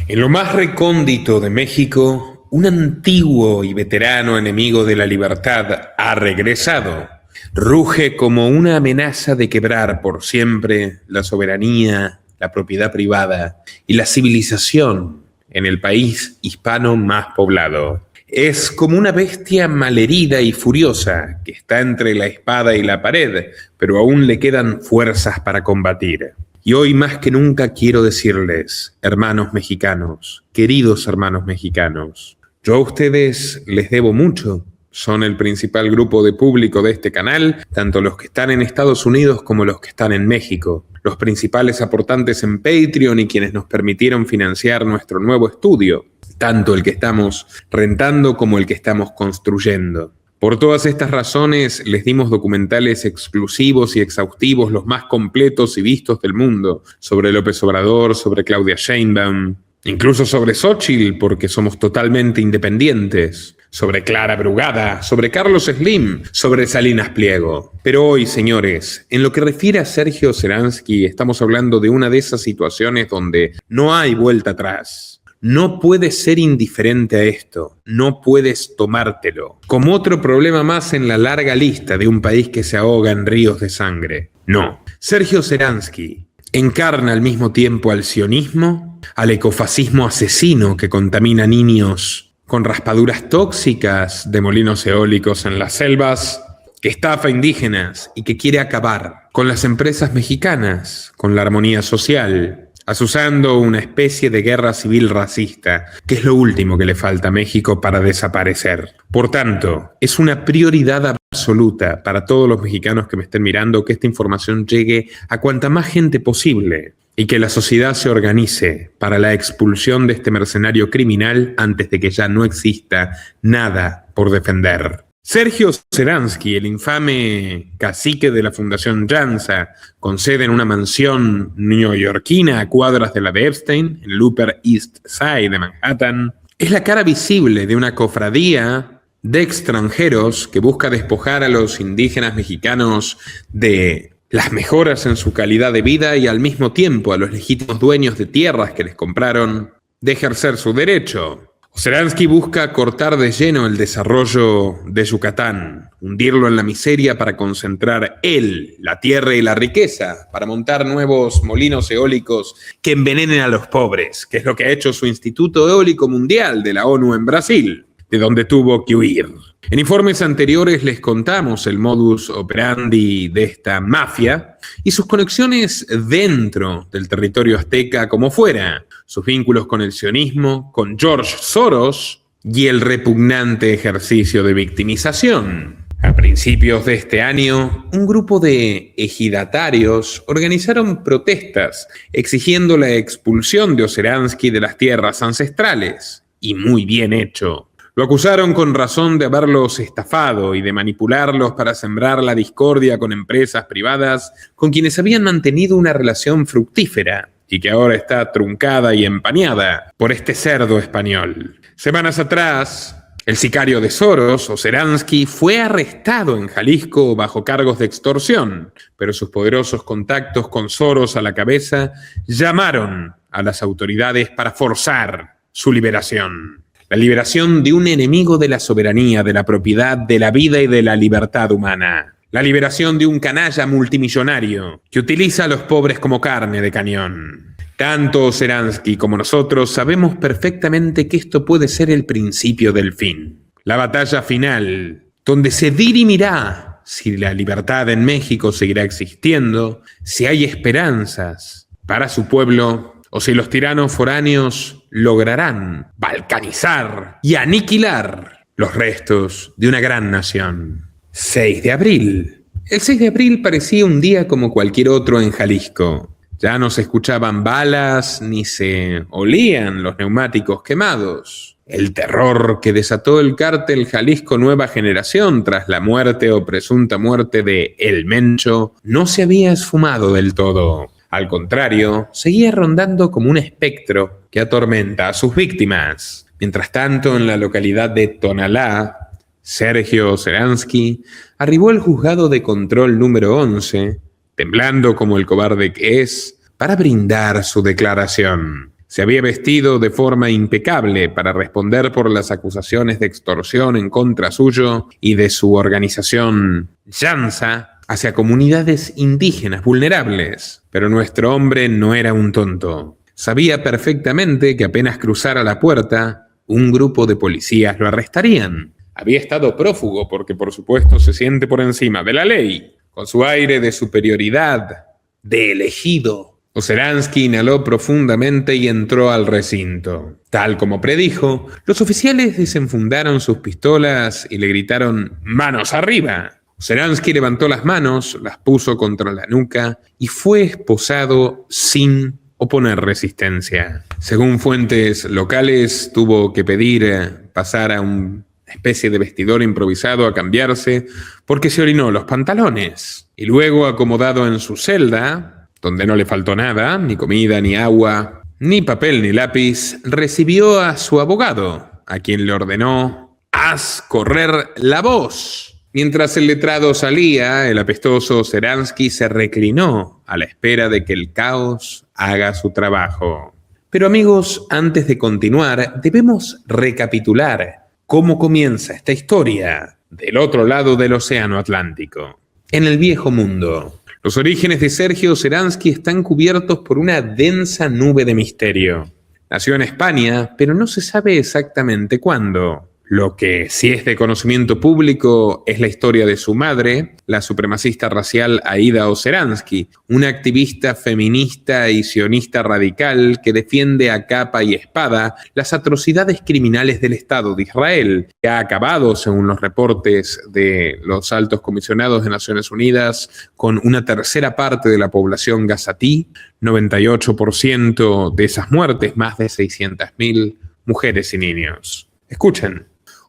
En lo más recóndito de México, un antiguo y veterano enemigo de la libertad ha regresado. Ruge como una amenaza de quebrar por siempre la soberanía, la propiedad privada y la civilización en el país hispano más poblado. Es como una bestia malherida y furiosa que está entre la espada y la pared, pero aún le quedan fuerzas para combatir. Y hoy más que nunca quiero decirles, hermanos mexicanos, queridos hermanos mexicanos, yo a ustedes les debo mucho. Son el principal grupo de público de este canal, tanto los que están en Estados Unidos como los que están en México. Los principales aportantes en Patreon y quienes nos permitieron financiar nuestro nuevo estudio, tanto el que estamos rentando como el que estamos construyendo. Por todas estas razones, les dimos documentales exclusivos y exhaustivos, los más completos y vistos del mundo, sobre López Obrador, sobre Claudia Sheinbaum, incluso sobre Xóchitl, porque somos totalmente independientes, sobre Clara Brugada, sobre Carlos Slim, sobre Salinas Pliego. Pero hoy, señores, en lo que refiere a Sergio Seransky, estamos hablando de una de esas situaciones donde no hay vuelta atrás. No puedes ser indiferente a esto, no puedes tomártelo como otro problema más en la larga lista de un país que se ahoga en ríos de sangre. No, Sergio Seransky encarna al mismo tiempo al sionismo, al ecofascismo asesino que contamina niños con raspaduras tóxicas de molinos eólicos en las selvas, que estafa indígenas y que quiere acabar con las empresas mexicanas, con la armonía social, azuzando una especie de guerra civil racista, que es lo último que le falta a México para desaparecer. Por tanto, es una prioridad absoluta para todos los mexicanos que me estén mirando que esta información llegue a cuanta más gente posible y que la sociedad se organice para la expulsión de este mercenario criminal antes de que ya no exista nada por defender. Sergio Seransky, el infame cacique de la Fundación Jansa, con sede en una mansión neoyorquina a cuadras de la de Epstein, en el Upper East Side de Manhattan, es la cara visible de una cofradía de extranjeros que busca despojar a los indígenas mexicanos de las mejoras en su calidad de vida y al mismo tiempo a los legítimos dueños de tierras que les compraron de ejercer su derecho. Seransky busca cortar de lleno el desarrollo de Yucatán, hundirlo en la miseria para concentrar él, la tierra y la riqueza, para montar nuevos molinos eólicos que envenenen a los pobres, que es lo que ha hecho su Instituto Eólico Mundial de la ONU en Brasil, de donde tuvo que huir. En informes anteriores les contamos el modus operandi de esta mafia y sus conexiones dentro del territorio azteca como fuera, sus vínculos con el sionismo, con George Soros y el repugnante ejercicio de victimización. A principios de este año, un grupo de ejidatarios organizaron protestas exigiendo la expulsión de Seransky de las tierras ancestrales. Y muy bien hecho. Lo acusaron con razón de haberlos estafado y de manipularlos para sembrar la discordia con empresas privadas con quienes habían mantenido una relación fructífera y que ahora está truncada y empañada por este cerdo español. Semanas atrás, el sicario de Soros, Seransky, fue arrestado en Jalisco bajo cargos de extorsión, pero sus poderosos contactos con Soros a la cabeza llamaron a las autoridades para forzar su liberación. La liberación de un enemigo de la soberanía, de la propiedad, de la vida y de la libertad humana. La liberación de un canalla multimillonario que utiliza a los pobres como carne de cañón. Tanto Seransky como nosotros sabemos perfectamente que esto puede ser el principio del fin. La batalla final, donde se dirimirá si la libertad en México seguirá existiendo, si hay esperanzas para su pueblo, o si los tiranos foráneos lograrán balcanizar y aniquilar los restos de una gran nación. 6 de abril. El 6 de abril parecía un día como cualquier otro en Jalisco. Ya no se escuchaban balas ni se olían los neumáticos quemados. El terror que desató el cártel Jalisco Nueva Generación tras la muerte o presunta muerte de El Mencho no se había esfumado del todo. Al contrario, seguía rondando como un espectro que atormenta a sus víctimas. Mientras tanto, en la localidad de Tonalá, Sergio Seransky arribó al juzgado de control número 11, temblando como el cobarde que es, para brindar su declaración. Se había vestido de forma impecable para responder por las acusaciones de extorsión en contra suyo y de su organización Llanza hacia comunidades indígenas vulnerables. Pero nuestro hombre no era un tonto. Sabía perfectamente que apenas cruzara la puerta, un grupo de policías lo arrestarían. Había estado prófugo porque, por supuesto, se siente por encima de la ley, con su aire de superioridad, de elegido. Oceransky inhaló profundamente y entró al recinto. Tal como predijo, los oficiales desenfundaron sus pistolas y le gritaron «¡Manos arriba!». Oceransky levantó las manos, las puso contra la nuca y fue esposado sin oponer resistencia. Según fuentes locales, tuvo que pedir pasar a una especie de vestidor improvisado a cambiarse porque se orinó los pantalones. Y luego, acomodado en su celda, donde no le faltó nada, ni comida, ni agua, ni papel, ni lápiz, recibió a su abogado, a quien le ordenó «Haz correr la voz». Mientras el letrado salía, el apestoso Oceransky se reclinó a la espera de que el caos haga su trabajo. Pero amigos, antes de continuar, debemos recapitular cómo comienza esta historia del otro lado del Océano Atlántico, en el Viejo Mundo. Los orígenes de Sergio Oceransky están cubiertos por una densa nube de misterio. Nació en España, pero no se sabe exactamente cuándo. Lo que sí es de conocimiento público es la historia de su madre, la supremacista racial Aida Oceransky, una activista feminista y sionista radical que defiende a capa y espada las atrocidades criminales del Estado de Israel, que ha acabado, según los reportes de los altos comisionados de Naciones Unidas, con una tercera parte de la población gazatí, 98% de esas muertes, más de 600.000 mujeres y niños. Escuchen.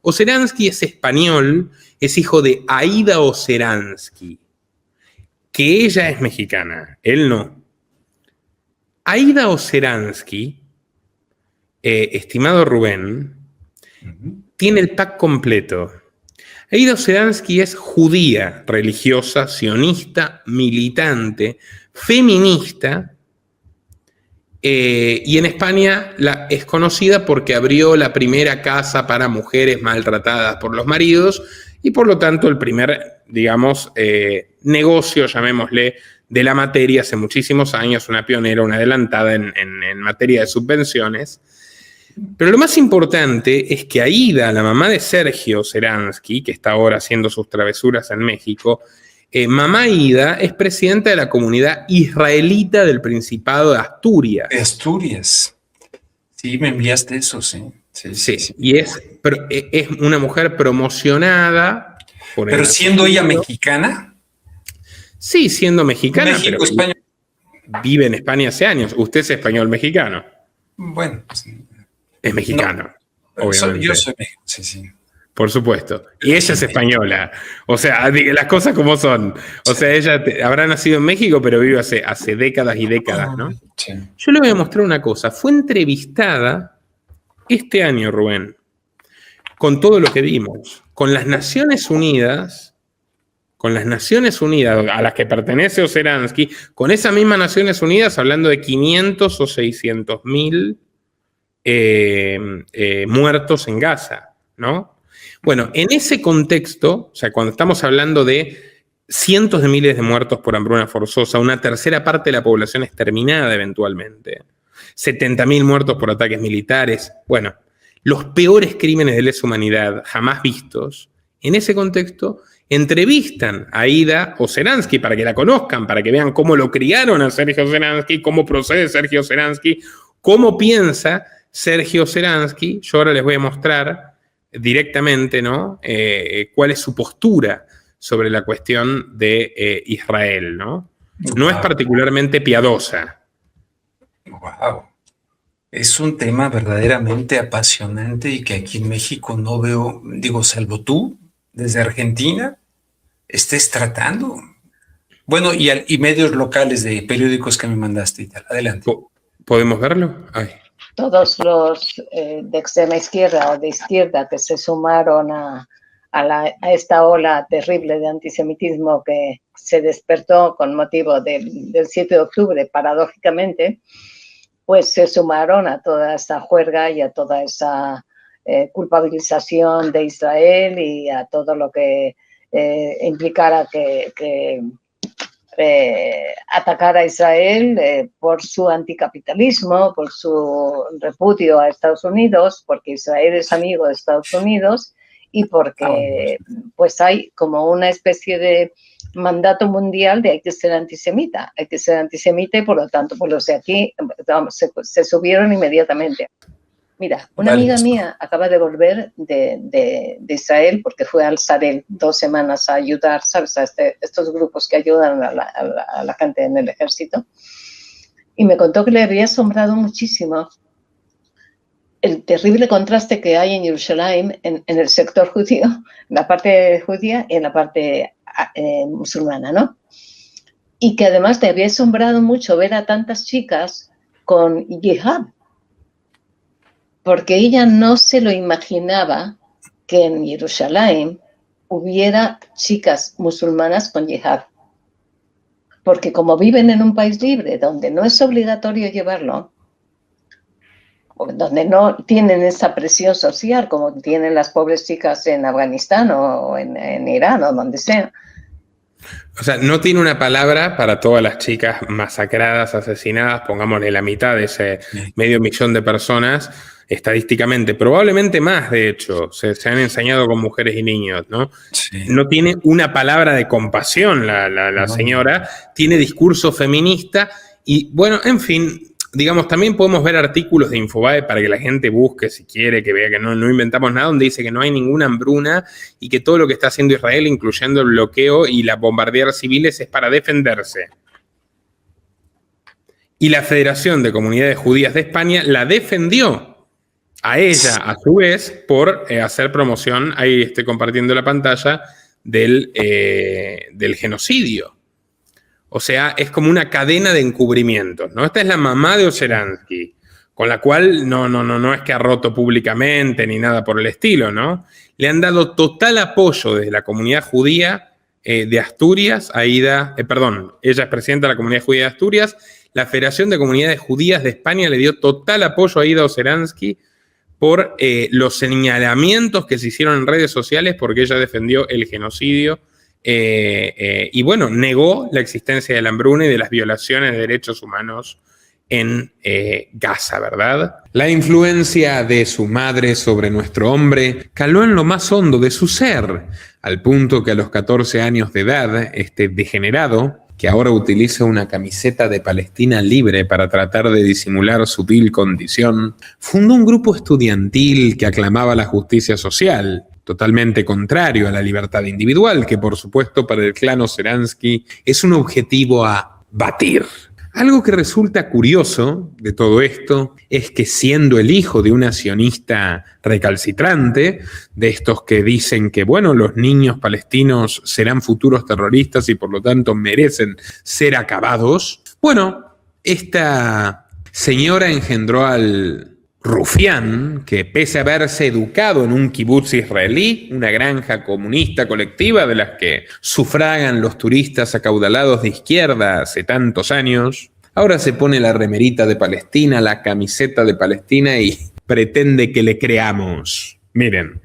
Oceransky es español, es hijo de Aida Oceransky, que ella es mexicana, él no. Aida Oceransky, estimado Rubén, tiene el pack completo. Aida Oceransky es judía, religiosa, sionista, militante, feminista, y en España es conocida porque abrió la primera casa para mujeres maltratadas por los maridos y por lo tanto el primer, digamos, negocio, llamémosle, de la materia hace muchísimos años, una pionera, una adelantada en materia de subvenciones. Pero lo más importante es que Aida, la mamá de Sergio Oceransky, que está ahora haciendo sus travesuras en México, mamá Aida es presidenta de la comunidad israelita del Principado de Asturias. De Asturias. Sí, me enviaste eso, sí. Sí. Y es una mujer promocionada por Pero siendo ella mexicana. Sí, siendo mexicana. México, pero España. Vive en España hace años. Usted es español mexicano. Bueno. Es mexicano, obviamente. Yo soy mexicano, sí. Por supuesto. Y ella es española. O sea, las cosas como son. O sea, ella habrá nacido en México, pero vive hace décadas y décadas, ¿no? Sí. Yo le voy a mostrar una cosa. Fue entrevistada este año, Rubén, con todo lo que vimos, con las Naciones Unidas, a las que pertenece Oceransky, con esas mismas Naciones Unidas, hablando de 500 o 600.000 muertos en Gaza, ¿no? Bueno, en ese contexto, o sea, cuando estamos hablando de cientos de miles de muertos por hambruna forzosa, una tercera parte de la población exterminada eventualmente, 70.000 muertos por ataques militares, bueno, los peores crímenes de lesa humanidad jamás vistos, en ese contexto entrevistan a Aida Oceransky para que la conozcan, para que vean cómo lo criaron a Sergio Oceransky, cómo procede Sergio Oceransky, cómo piensa Sergio Oceransky. Yo ahora les voy a mostrar directamente, ¿no? Cuál es su postura sobre la cuestión de Israel, ¿no? No es particularmente piadosa. Wow. Es un tema verdaderamente apasionante y que aquí en México no veo, digo, salvo tú, desde Argentina, estés tratando. Bueno, y medios locales de periódicos que me mandaste y tal. Adelante. ¿Podemos verlo? Ay. Todos los de extrema izquierda o de izquierda que se sumaron a esta ola terrible de antisemitismo que se despertó con motivo del 7 de octubre, paradójicamente, pues se sumaron a toda esta juerga y a toda esa culpabilización de Israel y a todo lo que implicara que atacar a Israel por su anticapitalismo, por su repudio a Estados Unidos, porque Israel es amigo de Estados Unidos y porque pues hay como una especie de mandato mundial de hay que ser antisemita y por lo tanto pues los de aquí vamos, se subieron inmediatamente. Mira, una amiga mía acaba de volver de Israel porque fue al Sarel 2 semanas a ayudar, ¿sabes? A estos grupos que ayudan a la gente en el ejército. Y me contó que le había asombrado muchísimo el terrible contraste que hay en Jerusalén, en el sector judío, en la parte judía y en la parte musulmana, ¿no? Y que además le había asombrado mucho ver a tantas chicas con yihad, porque ella no se lo imaginaba que en Jerusalén hubiera chicas musulmanas con yihad. Porque como viven en un país libre, donde no es obligatorio llevarlo, donde no tienen esa presión social como tienen las pobres chicas en Afganistán o en Irán o donde sea. O sea, no tiene una palabra para todas las chicas masacradas, asesinadas, pongámosle la mitad de ese 500.000 de personas, estadísticamente, probablemente más, de hecho, se han enseñado con mujeres y niños, ¿no? Sí. No tiene una palabra de compasión la señora, tiene discurso feminista y, bueno, en fin, digamos, también podemos ver artículos de Infobae para que la gente busque, si quiere, que vea que no inventamos nada, donde dice que no hay ninguna hambruna y que todo lo que está haciendo Israel, incluyendo el bloqueo y la bombardear civiles, es para defenderse. Y la Federación de Comunidades Judías de España la defendió a ella, a su vez, por hacer promoción, ahí estoy compartiendo la pantalla, del genocidio. O sea, es como una cadena de encubrimientos, ¿no? Esta es la mamá de Olseransky, con la cual no es que ha roto públicamente ni nada por el estilo, ¿no? Le han dado total apoyo desde la comunidad judía de Asturias, ella es presidenta de la comunidad judía de Asturias, la Federación de Comunidades Judías de España le dio total apoyo a Aida Olseransky por los señalamientos que se hicieron en redes sociales porque ella defendió el genocidio y bueno, negó la existencia de la hambruna y de las violaciones de derechos humanos en Gaza, ¿verdad? La influencia de su madre sobre nuestro hombre caló en lo más hondo de su ser, al punto que a los 14 años de edad, este degenerado, que ahora utiliza una camiseta de Palestina libre para tratar de disimular su vil condición, fundó un grupo estudiantil que aclamaba la justicia social, totalmente contrario a la libertad individual, que por supuesto para el clan Olseransky es un objetivo a batir. Algo que resulta curioso de todo esto es que siendo el hijo de una sionista recalcitrante, de estos que dicen que, bueno, los niños palestinos serán futuros terroristas y por lo tanto merecen ser acabados, bueno, esta señora engendró al rufián que, pese a haberse educado en un kibutz israelí, una granja comunista colectiva de las que sufragan los turistas acaudalados de izquierda hace tantos años, ahora se pone la remerita de Palestina, la camiseta de Palestina y pretende que le creamos. Miren,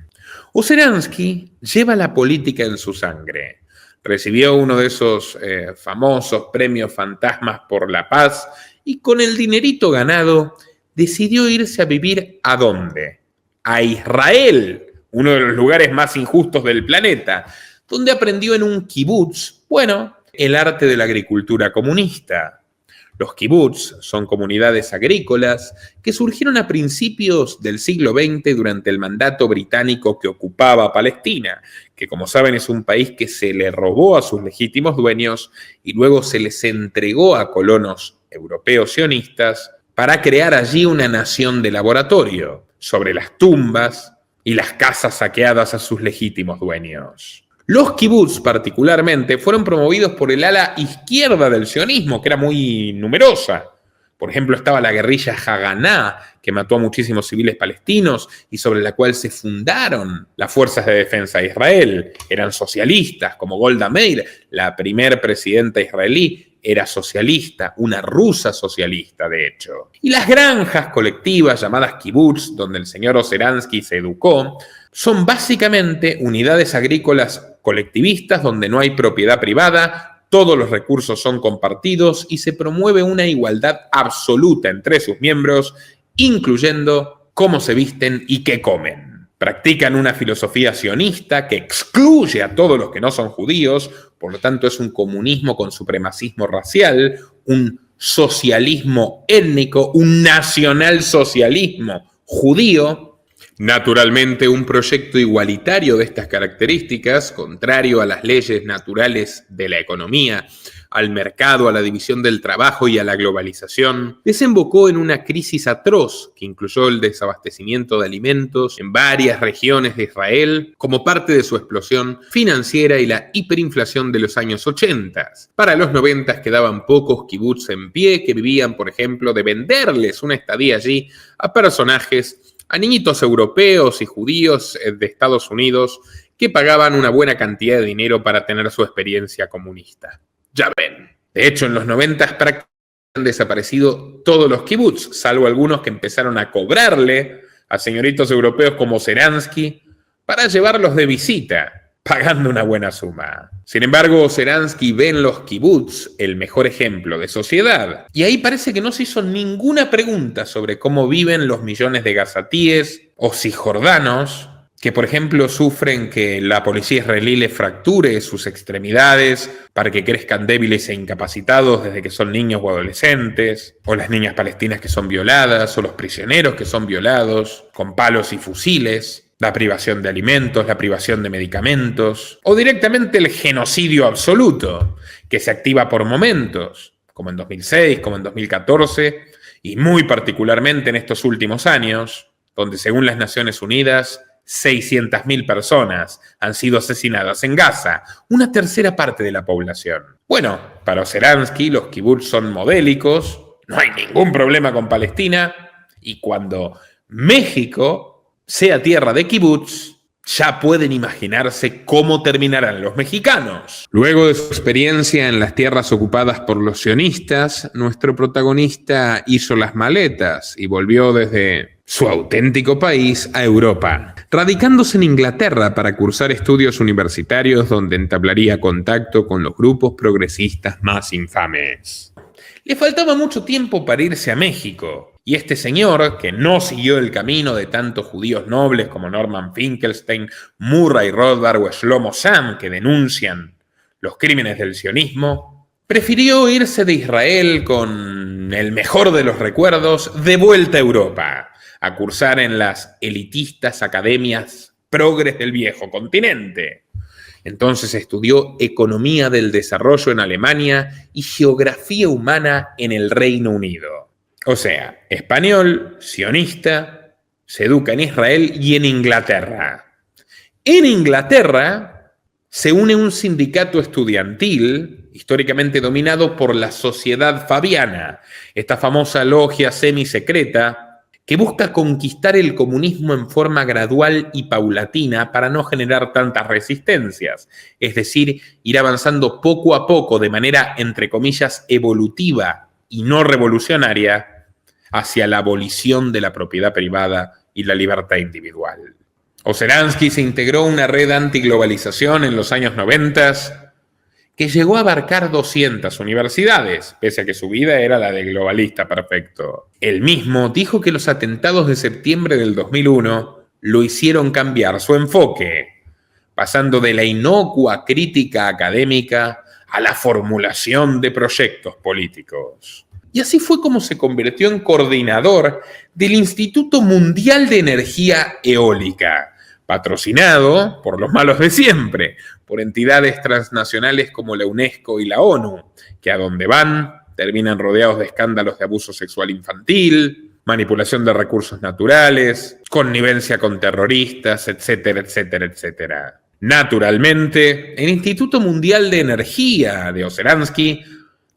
Olseransky lleva la política en su sangre. Recibió uno de esos famosos premios fantasmas por la paz y con el dinerito ganado decidió irse a vivir ¿a dónde? A Israel, uno de los lugares más injustos del planeta, donde aprendió en un kibutz, bueno, el arte de la agricultura comunista. Los kibutz son comunidades agrícolas que surgieron a principios del siglo XX durante el mandato británico que ocupaba Palestina, que como saben es un país que se le robó a sus legítimos dueños y luego se les entregó a colonos europeos sionistas para crear allí una nación de laboratorio sobre las tumbas y las casas saqueadas a sus legítimos dueños. Los kibutz particularmente fueron promovidos por el ala izquierda del sionismo, que era muy numerosa. Por ejemplo, estaba la guerrilla Haganá, que mató a muchísimos civiles palestinos y sobre la cual se fundaron las fuerzas de defensa de Israel. Eran socialistas, como Golda Meir, la primer presidenta israelí, era socialista, una rusa socialista de hecho. Y las granjas colectivas llamadas kibutz, donde el señor Ozeransky se educó, son básicamente unidades agrícolas colectivistas donde no hay propiedad privada, todos los recursos son compartidos y se promueve una igualdad absoluta entre sus miembros, incluyendo cómo se visten y qué comen. Practican una filosofía sionista que excluye a todos los que no son judíos, por lo tanto es un comunismo con supremacismo racial, un socialismo étnico, un nacionalsocialismo judío. Naturalmente, un proyecto igualitario de estas características, contrario a las leyes naturales de la economía, al mercado, a la división del trabajo y a la globalización, desembocó en una crisis atroz que incluyó el desabastecimiento de alimentos en varias regiones de Israel como parte de su explosión financiera y la hiperinflación de los años 80. Para los 90 quedaban pocos kibutz en pie que vivían, por ejemplo, de venderles una estadía allí a personajes, a niñitos europeos y judíos de Estados Unidos que pagaban una buena cantidad de dinero para tener su experiencia comunista. Ya ven. De hecho, en los 90 prácticamente han desaparecido todos los kibutz, salvo algunos que empezaron a cobrarle a señoritos europeos como Ozeransky para llevarlos de visita, pagando una buena suma. Sin embargo, Ozeransky ve en los kibutz el mejor ejemplo de sociedad. Y ahí parece que no se hizo ninguna pregunta sobre cómo viven los millones de gazatíes o cisjordanos que, por ejemplo, sufren que la policía israelí les fracture sus extremidades para que crezcan débiles e incapacitados desde que son niños o adolescentes, o las niñas palestinas que son violadas, o los prisioneros que son violados con palos y fusiles, la privación de alimentos, la privación de medicamentos, o directamente el genocidio absoluto, que se activa por momentos, como en 2006, como en 2014, y muy particularmente en estos últimos años, donde según las Naciones Unidas, 600.000 personas han sido asesinadas en Gaza, una tercera parte de la población. Bueno, para Ozeransky los kibutz son modélicos, no hay ningún problema con Palestina, y cuando México sea tierra de kibutz, ya pueden imaginarse cómo terminarán los mexicanos. Luego de su experiencia en las tierras ocupadas por los sionistas, nuestro protagonista hizo las maletas y volvió desde su auténtico país a Europa, radicándose en Inglaterra para cursar estudios universitarios donde entablaría contacto con los grupos progresistas más infames. Le faltaba mucho tiempo para irse a México, y este señor, que no siguió el camino de tantos judíos nobles como Norman Finkelstein, Murray Rothbard o Shlomo Sam, que denuncian los crímenes del sionismo, prefirió irse de Israel con el mejor de los recuerdos de vuelta a Europa, a cursar en las elitistas academias progres del viejo continente. Entonces estudió Economía del Desarrollo en Alemania y Geografía Humana en el Reino Unido. O sea, español, sionista, se educa en Israel y en Inglaterra. En Inglaterra se une un sindicato estudiantil históricamente dominado por la Sociedad Fabiana, esta famosa logia semisecreta que busca conquistar el comunismo en forma gradual y paulatina para no generar tantas resistencias, es decir, ir avanzando poco a poco de manera, entre comillas, evolutiva y no revolucionaria hacia la abolición de la propiedad privada y la libertad individual. Ozeransky se integró a una red antiglobalización en los años 90 que llegó a abarcar 200 universidades, pese a que su vida era la de globalista perfecto. Él mismo dijo que los atentados de septiembre del 2001 lo hicieron cambiar su enfoque, pasando de la inocua crítica académica a la formulación de proyectos políticos. Y así fue como se convirtió en coordinador del Instituto Mundial de Energía Eólica, patrocinado por los malos de siempre, por entidades transnacionales como la UNESCO y la ONU, que a donde van terminan rodeados de escándalos de abuso sexual infantil, manipulación de recursos naturales, connivencia con terroristas, etcétera, etcétera, etcétera. Naturalmente, el Instituto Mundial de Energía de Ozeransky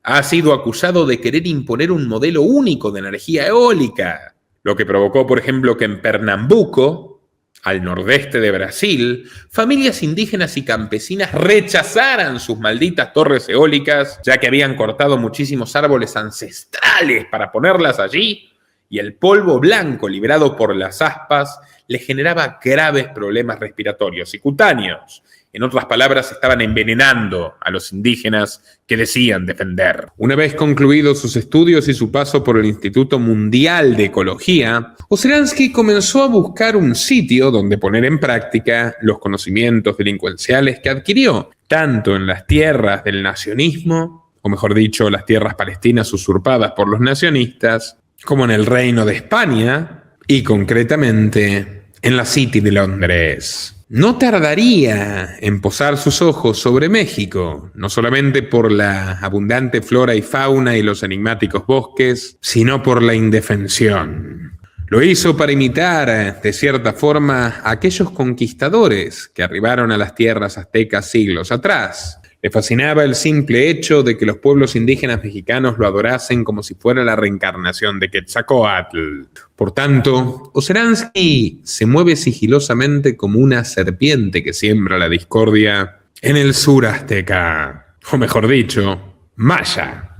ha sido acusado de querer imponer un modelo único de energía eólica, lo que provocó, por ejemplo, que en Pernambuco, al nordeste de Brasil, familias indígenas y campesinas rechazaran sus malditas torres eólicas, ya que habían cortado muchísimos árboles ancestrales para ponerlas allí, y el polvo blanco liberado por las aspas les generaba graves problemas respiratorios y cutáneos. En otras palabras, estaban envenenando a los indígenas que decían defender. Una vez concluidos sus estudios y su paso por el Instituto Mundial de Ecología, Oceransky comenzó a buscar un sitio donde poner en práctica los conocimientos delincuenciales que adquirió, tanto en las tierras del nacionismo, o mejor dicho, las tierras palestinas usurpadas por los nacionalistas, como en el Reino de España y concretamente en la City de Londres. No tardaría en posar sus ojos sobre México, no solamente por la abundante flora y fauna y los enigmáticos bosques, sino por la indefensión. Lo hizo para imitar, de cierta forma, a aquellos conquistadores que arribaron a las tierras aztecas siglos atrás. Le fascinaba el simple hecho de que los pueblos indígenas mexicanos lo adorasen como si fuera la reencarnación de Quetzalcóatl. Por tanto, Oceransky se mueve sigilosamente como una serpiente que siembra la discordia en el sur azteca, o mejor dicho, maya.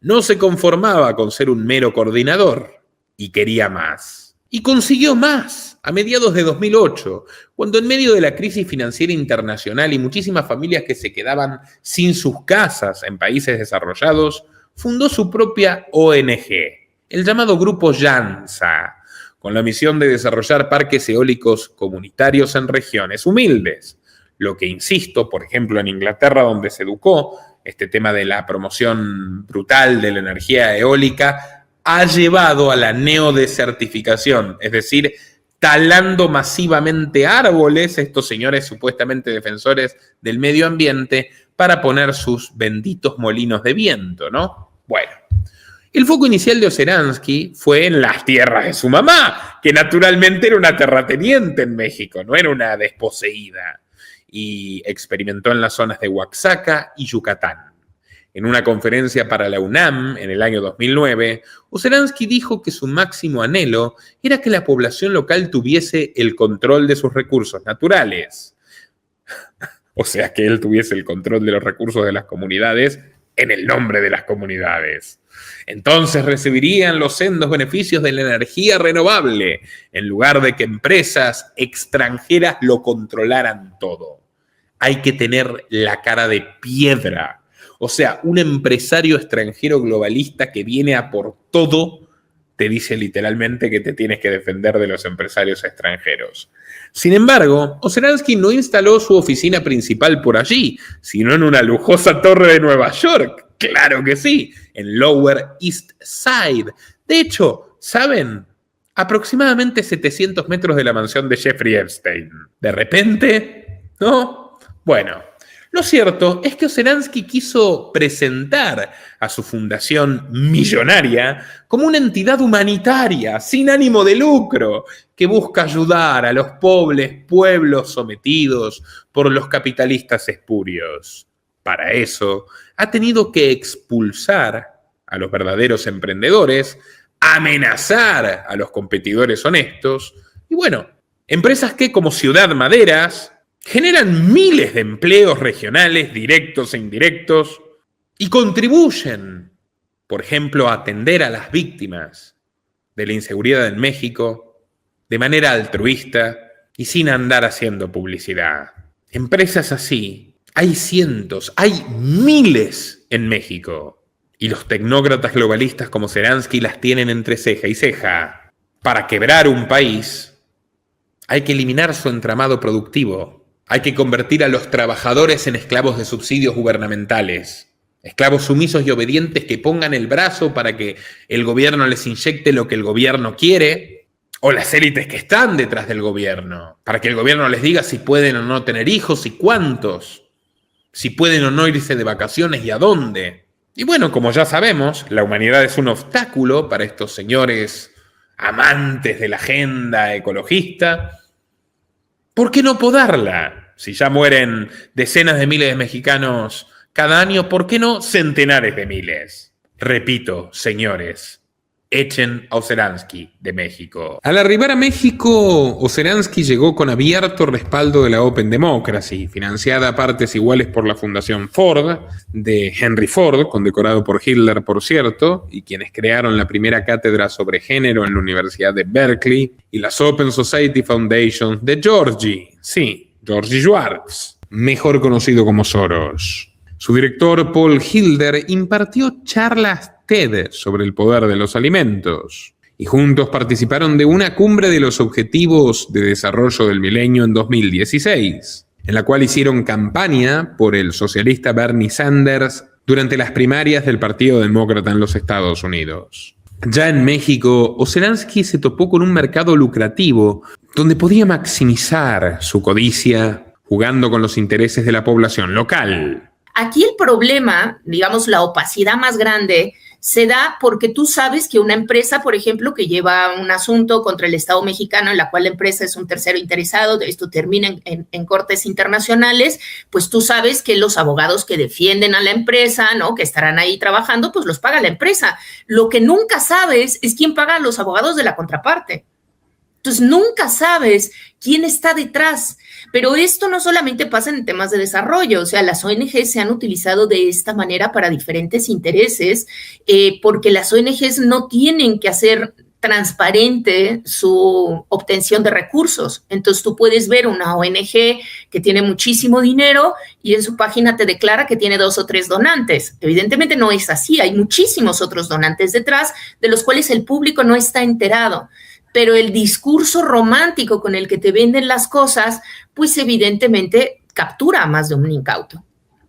No se conformaba con ser un mero coordinador y quería más. Y consiguió más a mediados de 2008, cuando en medio de la crisis financiera internacional y muchísimas familias que se quedaban sin sus casas en países desarrollados, fundó su propia ONG, el llamado Grupo JANSA, con la misión de desarrollar parques eólicos comunitarios en regiones humildes. Lo que, insisto, por ejemplo, en Inglaterra, donde se educó, este tema de la promoción brutal de la energía eólica ha llevado a la neodesertificación, es decir, talando masivamente árboles, estos señores supuestamente defensores del medio ambiente, para poner sus benditos molinos de viento, ¿no? Bueno, el foco inicial de Oceransky fue en las tierras de su mamá, que naturalmente era una terrateniente en México, no era una desposeída, y experimentó en las zonas de Oaxaca y Yucatán. En una conferencia para la UNAM en el año 2009, Oceransky dijo que su máximo anhelo era que la población local tuviese el control de sus recursos naturales. O sea, que él tuviese el control de los recursos de las comunidades en el nombre de las comunidades. Entonces recibirían los sendos beneficios de la energía renovable, en lugar de que empresas extranjeras lo controlaran todo. Hay que tener la cara de piedra. O sea, un empresario extranjero globalista que viene a por todo, te dice literalmente que te tienes que defender de los empresarios extranjeros. Sin embargo, Oceransky no instaló su oficina principal por allí, sino en una lujosa torre de Nueva York. ¡Claro que sí! En Lower East Side. De hecho, ¿saben? Aproximadamente 700 metros de la mansión de Jeffrey Epstein. ¿De repente? ¿No? Bueno. Lo cierto es que Oceransky quiso presentar a su fundación millonaria como una entidad humanitaria, sin ánimo de lucro, que busca ayudar a los pobres pueblos sometidos por los capitalistas espurios. Para eso, ha tenido que expulsar a los verdaderos emprendedores, amenazar a los competidores honestos, y bueno, empresas que como Ciudad Maderas generan miles de empleos regionales, directos e indirectos, y contribuyen, por ejemplo, a atender a las víctimas de la inseguridad en México de manera altruista y sin andar haciendo publicidad. Empresas así, hay cientos, hay miles en México, y los tecnócratas globalistas como Oceransky las tienen entre ceja y ceja. Para quebrar un país, hay que eliminar su entramado productivo. Hay que convertir a los trabajadores en esclavos de subsidios gubernamentales, esclavos sumisos y obedientes que pongan el brazo para que el gobierno les inyecte lo que el gobierno quiere, o las élites que están detrás del gobierno, para que el gobierno les diga si pueden o no tener hijos y cuántos, si pueden o no irse de vacaciones y a dónde. Y bueno, como ya sabemos, la humanidad es un obstáculo para estos señores amantes de la agenda ecologista. ¿Por qué no podarla? Si ya mueren decenas de miles de mexicanos cada año, ¿por qué no centenares de miles? Repito, señores, Echen a Oceransky de México. Al arribar a México, Oceransky llegó con abierto respaldo de la Open Democracy, financiada a partes iguales por la Fundación Ford, de Henry Ford, condecorado por Hitler, por cierto, y quienes crearon la primera cátedra sobre género en la Universidad de Berkeley, y las Open Society Foundation de Georgie Schwartz, mejor conocido como Soros. Su director, Paul Hilder, impartió charlas TED sobre el poder de los alimentos y juntos participaron de una cumbre de los Objetivos de Desarrollo del Milenio en 2016, en la cual hicieron campaña por el socialista Bernie Sanders durante las primarias del Partido Demócrata en los Estados Unidos. Ya en México, Oceransky se topó con un mercado lucrativo donde podía maximizar su codicia jugando con los intereses de la población local. Aquí el problema, digamos, la opacidad más grande se da porque tú sabes que una empresa, por ejemplo, que lleva un asunto contra el Estado mexicano en la cual la empresa es un tercero interesado, esto termina en cortes internacionales, pues tú sabes que los abogados que defienden a la empresa, ¿no?, que estarán ahí trabajando, pues los paga la empresa. Lo que nunca sabes es quién paga a los abogados de la contraparte. Entonces, nunca sabes quién está detrás. Pero esto no solamente pasa en temas de desarrollo, o sea, las ONGs se han utilizado de esta manera para diferentes intereses, porque las ONGs no tienen que hacer transparente su obtención de recursos. Entonces, tú puedes ver una ONG que tiene muchísimo dinero y en su página te declara que tiene 2 o 3 donantes. Evidentemente no es así, hay muchísimos otros donantes detrás, de los cuales el público no está enterado. Pero el discurso romántico con el que te venden las cosas, pues evidentemente captura a más de un incauto.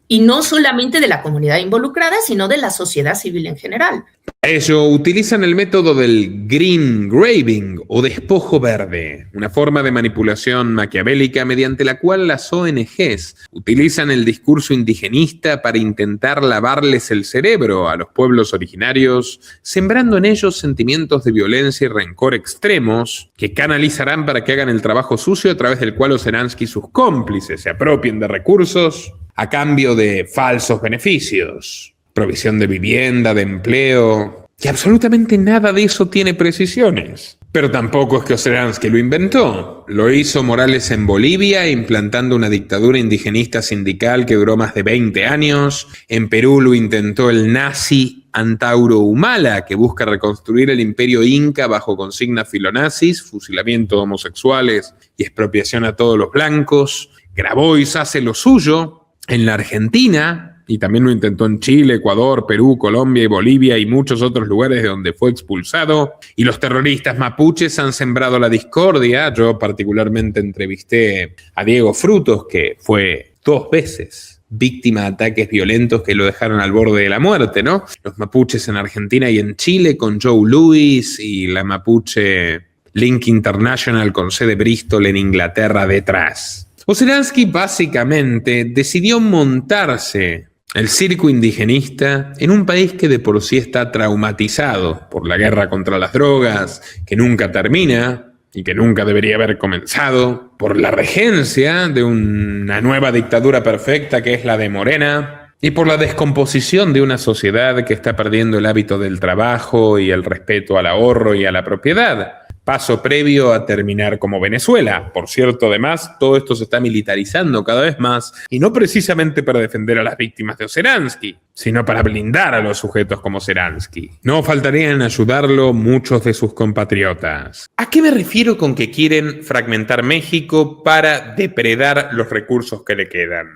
Y no solamente de la comunidad involucrada, sino de la sociedad civil en general. Para ello, utilizan el método del green graving o despojo verde, una forma de manipulación maquiavélica mediante la cual las ONGs utilizan el discurso indigenista para intentar lavarles el cerebro a los pueblos originarios, sembrando en ellos sentimientos de violencia y rencor extremos que canalizarán para que hagan el trabajo sucio a través del cual Oceransky y sus cómplices se apropien de recursos a cambio de falsos beneficios, provisión de vivienda, de empleo, y absolutamente nada de eso tiene precisiones. Pero tampoco es que Oceransky lo inventó. Lo hizo Morales en Bolivia, implantando una dictadura indigenista sindical que duró más de 20 años. En Perú lo intentó el nazi Antauro Humala, que busca reconstruir el imperio inca bajo consignas filonazis, fusilamiento de homosexuales y expropiación a todos los blancos. Grabois hace lo suyo en la Argentina, y también lo intentó en Chile, Ecuador, Perú, Colombia y Bolivia y muchos otros lugares de donde fue expulsado. Y los terroristas mapuches han sembrado la discordia. Yo particularmente entrevisté a Diego Frutos, que fue 2 veces víctima de ataques violentos que lo dejaron al borde de la muerte, ¿no? Los mapuches en Argentina y en Chile con Joe Louis y la Mapuche Link International con sede Bristol en Inglaterra detrás. Oceransky básicamente decidió montarse el circo indigenista en un país que de por sí está traumatizado por la guerra contra las drogas, que nunca termina y que nunca debería haber comenzado, por la regencia de una nueva dictadura perfecta que es la de Morena, y por la descomposición de una sociedad que está perdiendo el hábito del trabajo y el respeto al ahorro y a la propiedad. Paso previo a terminar como Venezuela. Por cierto, además, todo esto se está militarizando cada vez más, y no precisamente para defender a las víctimas de Oceransky, sino para blindar a los sujetos como Oceransky. No faltarían en ayudarlo muchos de sus compatriotas. ¿A qué me refiero con que quieren fragmentar México para depredar los recursos que le quedan?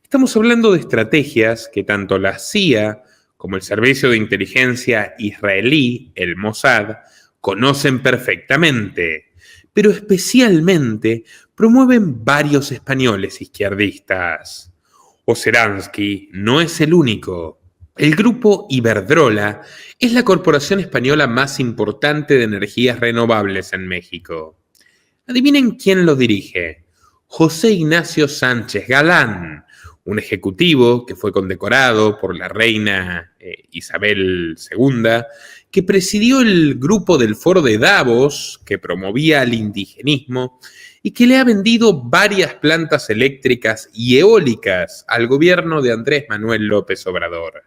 Estamos hablando de estrategias que tanto la CIA como el Servicio de Inteligencia israelí, el Mossad, conocen perfectamente, pero especialmente promueven varios españoles izquierdistas. Oceransky no es el único. El grupo Iberdrola es la corporación española más importante de energías renovables en México. Adivinen quién lo dirige. José Ignacio Sánchez Galán, un ejecutivo que fue condecorado por la reina Isabel II, que presidió el grupo del Foro de Davos, que promovía el indigenismo y que le ha vendido varias plantas eléctricas y eólicas al gobierno de Andrés Manuel López Obrador.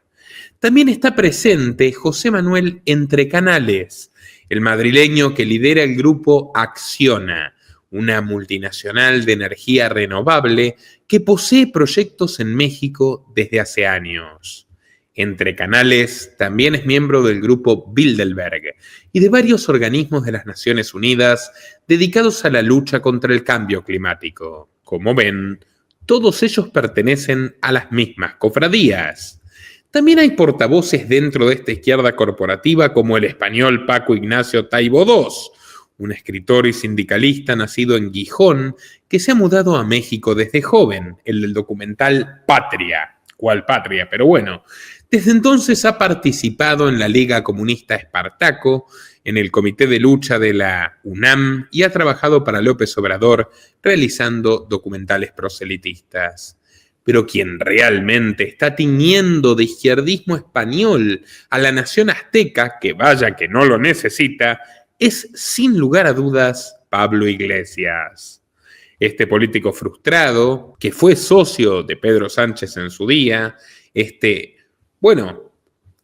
También está presente José Manuel Entrecanales, el madrileño que lidera el grupo Acciona, una multinacional de energía renovable que posee proyectos en México desde hace años. Entrecanales también es miembro del grupo Bilderberg y de varios organismos de las Naciones Unidas dedicados a la lucha contra el cambio climático. Como ven, todos ellos pertenecen a las mismas cofradías. También hay portavoces dentro de esta izquierda corporativa como el español Paco Ignacio Taibo II, un escritor y sindicalista nacido en Gijón que se ha mudado a México desde joven, el del documental Patria. ¿Cuál patria? Pero bueno, desde entonces ha participado en la Liga Comunista Espartaco, en el Comité de Lucha de la UNAM y ha trabajado para López Obrador realizando documentales proselitistas. Pero quien realmente está tiñendo de izquierdismo español a la nación azteca, que vaya que no lo necesita, es sin lugar a dudas Pablo Iglesias. Este político frustrado, que fue socio de Pedro Sánchez en su día,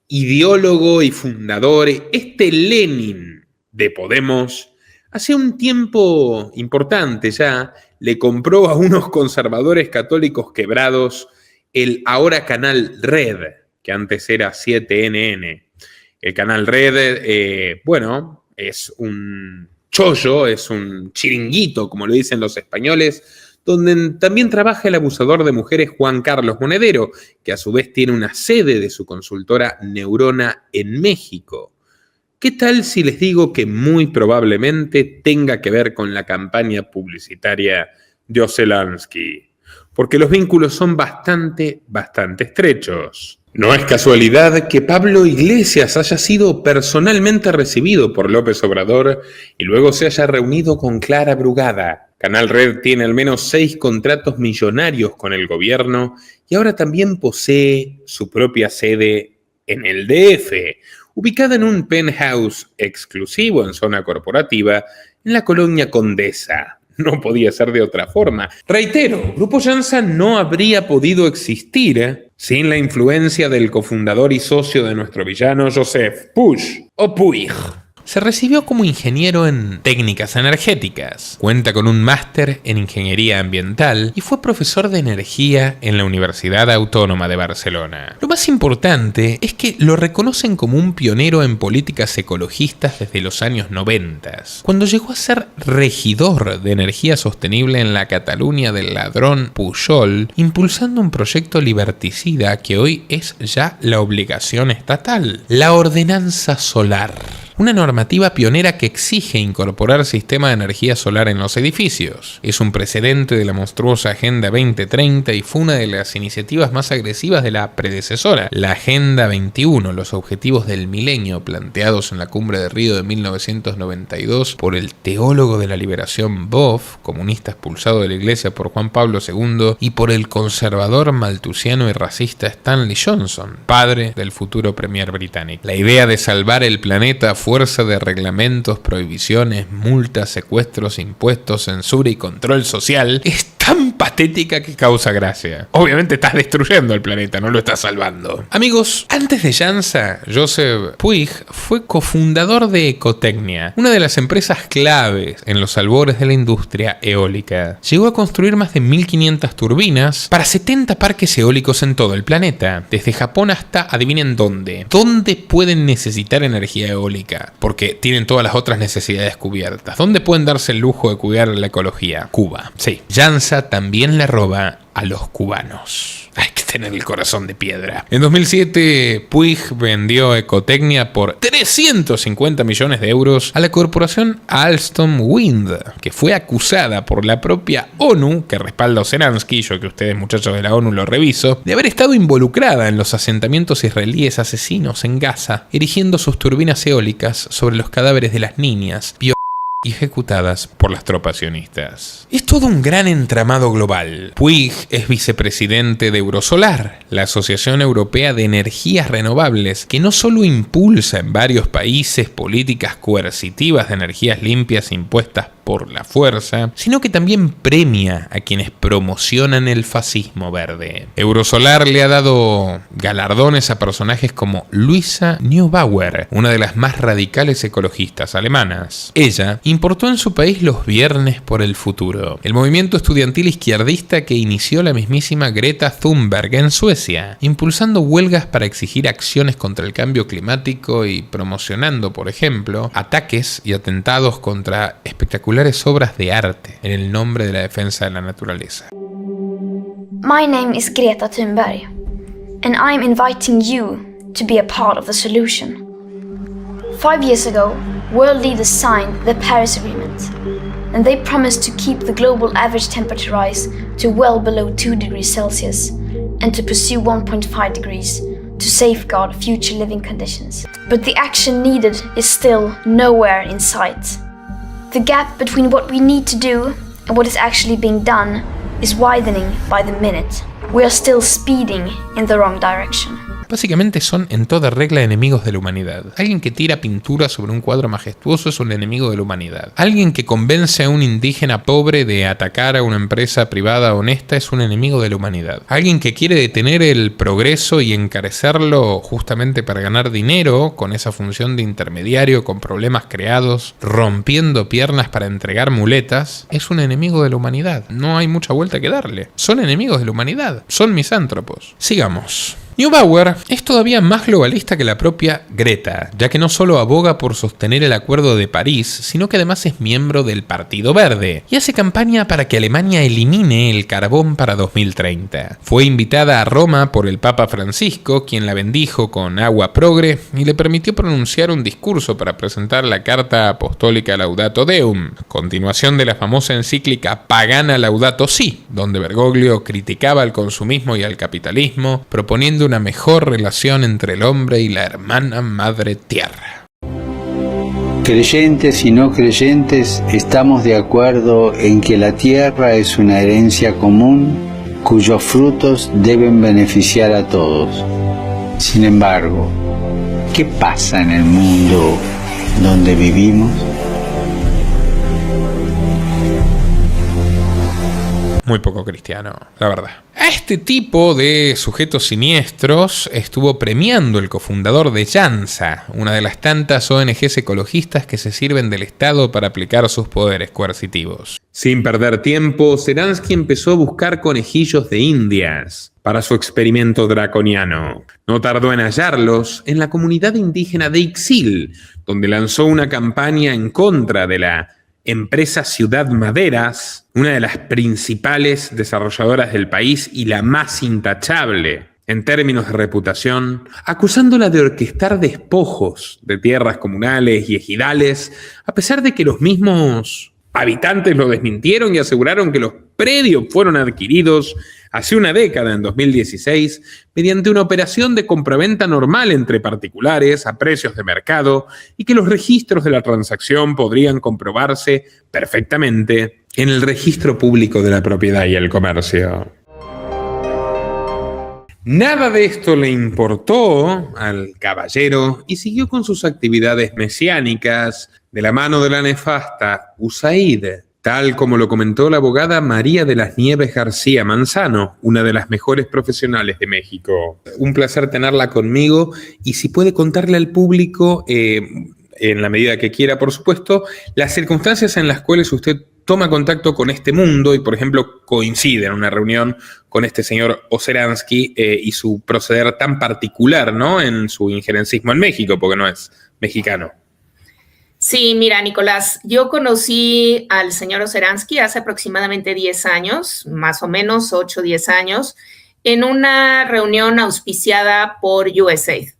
ideólogo y fundador, Lenin de Podemos, hace un tiempo importante ya, le compró a unos conservadores católicos quebrados el ahora canal Red, que antes era 7NN. El canal Red, es un chollo, es un chiringuito, como le dicen los españoles, donde también trabaja el abusador de mujeres Juan Carlos Monedero, que a su vez tiene una sede de su consultora Neurona en México. ¿Qué tal si les digo que muy probablemente tenga que ver con la campaña publicitaria de Zelensky? Porque los vínculos son bastante estrechos. No es casualidad que Pablo Iglesias haya sido personalmente recibido por López Obrador y luego se haya reunido con Clara Brugada. Canal Red tiene al menos 6 contratos millonarios con el gobierno y ahora también posee su propia sede en el DF, ubicada en un penthouse exclusivo en zona corporativa en la colonia Condesa. No podía ser de otra forma. Reitero, Grupo Llanza no habría podido existir sin la influencia del cofundador y socio de nuestro villano Joseph Puig. Se recibió como ingeniero en técnicas energéticas, cuenta con un máster en ingeniería ambiental y fue profesor de energía en la Universidad Autónoma de Barcelona. Lo más importante es que lo reconocen como un pionero en políticas ecologistas desde los años 90, cuando llegó a ser regidor de energía sostenible en la Cataluña del ladrón Pujol, impulsando un proyecto liberticida que hoy es ya la obligación estatal, la ordenanza solar. Una normativa pionera que exige incorporar sistema de energía solar en los edificios. Es un precedente de la monstruosa Agenda 2030 y fue una de las iniciativas más agresivas de la predecesora, la Agenda 21, los objetivos del milenio planteados en la Cumbre de Río de 1992 por el teólogo de la liberación Boff, comunista expulsado de la iglesia por Juan Pablo II, y por el conservador maltusiano y racista Stanley Johnson, padre del futuro premier británico. La idea de salvar el planeta fuerza de reglamentos, prohibiciones, multas, secuestros, impuestos, censura y control social es tan patética que causa gracia. Obviamente estás destruyendo el planeta, no lo estás salvando. Amigos, antes de Llanza, Joseph Puig fue cofundador de Ecotecnia, una de las empresas claves en los albores de la industria eólica. Llegó a construir más de 1.500 turbinas para 70 parques eólicos en todo el planeta, desde Japón hasta, adivinen dónde. ¿Dónde pueden necesitar energía eólica? Porque tienen todas las otras necesidades cubiertas. ¿Dónde pueden darse el lujo de cuidar la ecología? Cuba. Sí, Llanza también le roba a los cubanos. Hay que tener el corazón de piedra. En 2007, Puig vendió Ecotecnia por 350 millones de euros a la corporación Alstom Wind, que fue acusada por la propia ONU, que respalda a Zelensky, yo que ustedes muchachos de la ONU lo reviso, de haber estado involucrada en los asentamientos israelíes asesinos en Gaza, erigiendo sus turbinas eólicas sobre los cadáveres de las niñas y ejecutadas por las tropas sionistas. Es todo un gran entramado global. Puig es vicepresidente de Eurosolar, la Asociación Europea de Energías Renovables, que no solo impulsa en varios países políticas coercitivas de energías limpias impuestas por la fuerza, sino que también premia a quienes promocionan el fascismo verde. Eurosolar le ha dado galardones a personajes como Luisa Neubauer, una de las más radicales ecologistas alemanas. Ella importó en su país los Viernes por el Futuro, el movimiento estudiantil izquierdista que inició la mismísima Greta Thunberg en Suecia, impulsando huelgas para exigir acciones contra el cambio climático y promocionando, por ejemplo, ataques y atentados contra espectaculares obras de arte en el nombre de la defensa de la naturaleza. My name is Greta Thunberg, and I'm inviting you to be a part of the solution. 5 years ago, world leaders signed the Paris Agreement, and they promised to keep the global average temperature rise to well below 2 degrees Celsius and to pursue 1.5 degrees to safeguard future living conditions. But the action needed is still nowhere in sight. The gap between what we need to do and what is actually being done is widening by the minute. We are still speeding in the wrong direction. Básicamente son en toda regla enemigos de la humanidad. Alguien que tira pintura sobre un cuadro majestuoso es un enemigo de la humanidad. Alguien que convence a un indígena pobre de atacar a una empresa privada honesta es un enemigo de la humanidad. Alguien que quiere detener el progreso y encarecerlo justamente para ganar dinero con esa función de intermediario con problemas creados, rompiendo piernas para entregar muletas, es un enemigo de la humanidad. No hay mucha vuelta que darle. Son enemigos de la humanidad. Son misántropos. Sigamos. Neubauer es todavía más globalista que la propia Greta, ya que no solo aboga por sostener el Acuerdo de París, sino que además es miembro del Partido Verde y hace campaña para que Alemania elimine el carbón para 2030. Fue invitada a Roma por el Papa Francisco, quien la bendijo con agua progre y le permitió pronunciar un discurso para presentar la Carta Apostólica Laudato Deum, continuación de la famosa encíclica Pagana Laudato Si, donde Bergoglio criticaba al consumismo y al capitalismo, proponiendo una mejor relación entre el hombre y la hermana madre tierra. Creyentes y no creyentes estamos de acuerdo en que la tierra es una herencia común cuyos frutos deben beneficiar a todos. Sin embargo, ¿qué pasa en el mundo donde vivimos? Muy poco cristiano, la verdad. A este tipo de sujetos siniestros estuvo premiando el cofundador de JANSA, una de las tantas ONGs ecologistas que se sirven del Estado para aplicar sus poderes coercitivos. Sin perder tiempo, Sheransky empezó a buscar conejillos de indias para su experimento draconiano. No tardó en hallarlos en la comunidad indígena de Ixil, donde lanzó una campaña en contra de la empresa Ciudad Maderas, una de las principales desarrolladoras del país y la más intachable en términos de reputación, acusándola de orquestar despojos de tierras comunales y ejidales, a pesar de que los mismos habitantes lo desmintieron y aseguraron que los predios fueron adquiridos hace una década, en 2016, mediante una operación de compraventa normal entre particulares a precios de mercado y que los registros de la transacción podrían comprobarse perfectamente en el registro público de la propiedad y el comercio. Nada de esto le importó al caballero y siguió con sus actividades mesiánicas de la mano de la nefasta USAID, tal como lo comentó la abogada María de las Nieves García Manzano, una de las mejores profesionales de México. Un placer tenerla conmigo y si puede contarle al público, en la medida que quiera, por supuesto, las circunstancias en las cuales usted toma contacto con este mundo y, por ejemplo, coincide en una reunión con este señor Sheransky y su proceder tan particular, ¿no?, en su injerencismo en México, porque no es mexicano. Sí, mira, Nicolás, yo conocí al señor Sheransky hace aproximadamente 10 años, más o menos 8 o 10 años, en una reunión auspiciada por USAID.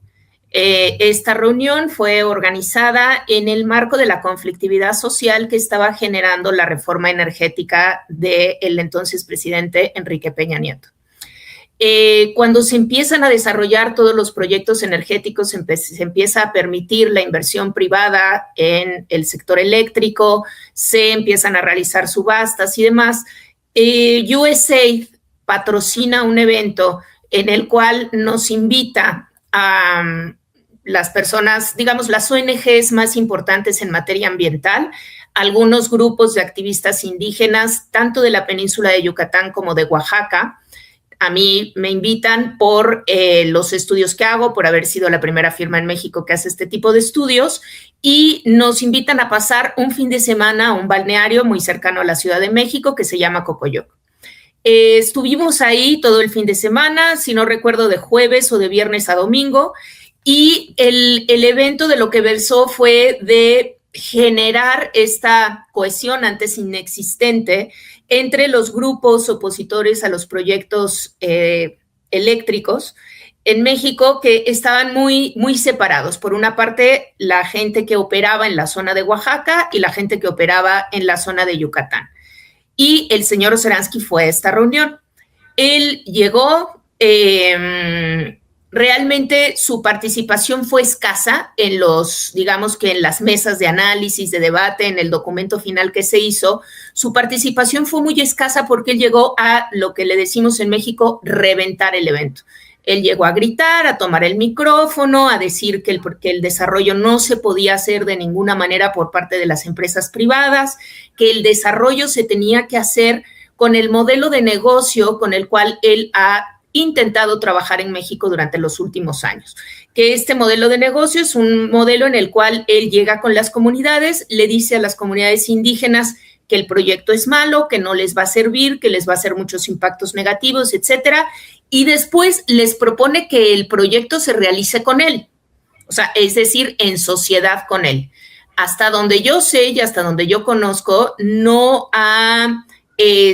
Esta reunión fue organizada en el marco de la conflictividad social que estaba generando la reforma energética del entonces presidente Enrique Peña Nieto. Cuando se empiezan a desarrollar todos los proyectos energéticos, se empieza a permitir la inversión privada en el sector eléctrico, se empiezan a realizar subastas y demás. USAID patrocina un evento en el cual nos invita a las personas, digamos, las ONGs más importantes en materia ambiental, algunos grupos de activistas indígenas, tanto de la península de Yucatán como de Oaxaca. A mí me invitan por los estudios que hago, por haber sido la primera firma en México que hace este tipo de estudios, y nos invitan a pasar un fin de semana a un balneario muy cercano a la Ciudad de México que se llama Cocoyoc. Estuvimos ahí todo el fin de semana, si no recuerdo, de jueves o de viernes a domingo, y el evento de lo que versó fue de generar esta cohesión antes inexistente entre los grupos opositores a los proyectos eléctricos en México, que estaban muy, muy separados. Por una parte, la gente que operaba en la zona de Oaxaca y la gente que operaba en la zona de Yucatán. Y el señor Oceransky fue a esta reunión. Él llegó, realmente su participación fue escasa en digamos que en las mesas de análisis, de debate, en el documento final que se hizo. Su participación fue muy escasa porque él llegó a lo que le decimos en México, reventar el evento. Él llegó a gritar, a tomar el micrófono, a decir que el desarrollo no se podía hacer de ninguna manera por parte de las empresas privadas, que el desarrollo se tenía que hacer con el modelo de negocio con el cual él ha intentado trabajar en México durante los últimos años, que este modelo de negocio es un modelo en el cual él llega con las comunidades, le dice a las comunidades indígenas que el proyecto es malo, que no les va a servir, que les va a hacer muchos impactos negativos, etcétera, y después les propone que el proyecto se realice con él, o sea, es decir, en sociedad con él. Hasta donde yo sé y hasta donde yo conozco, no ha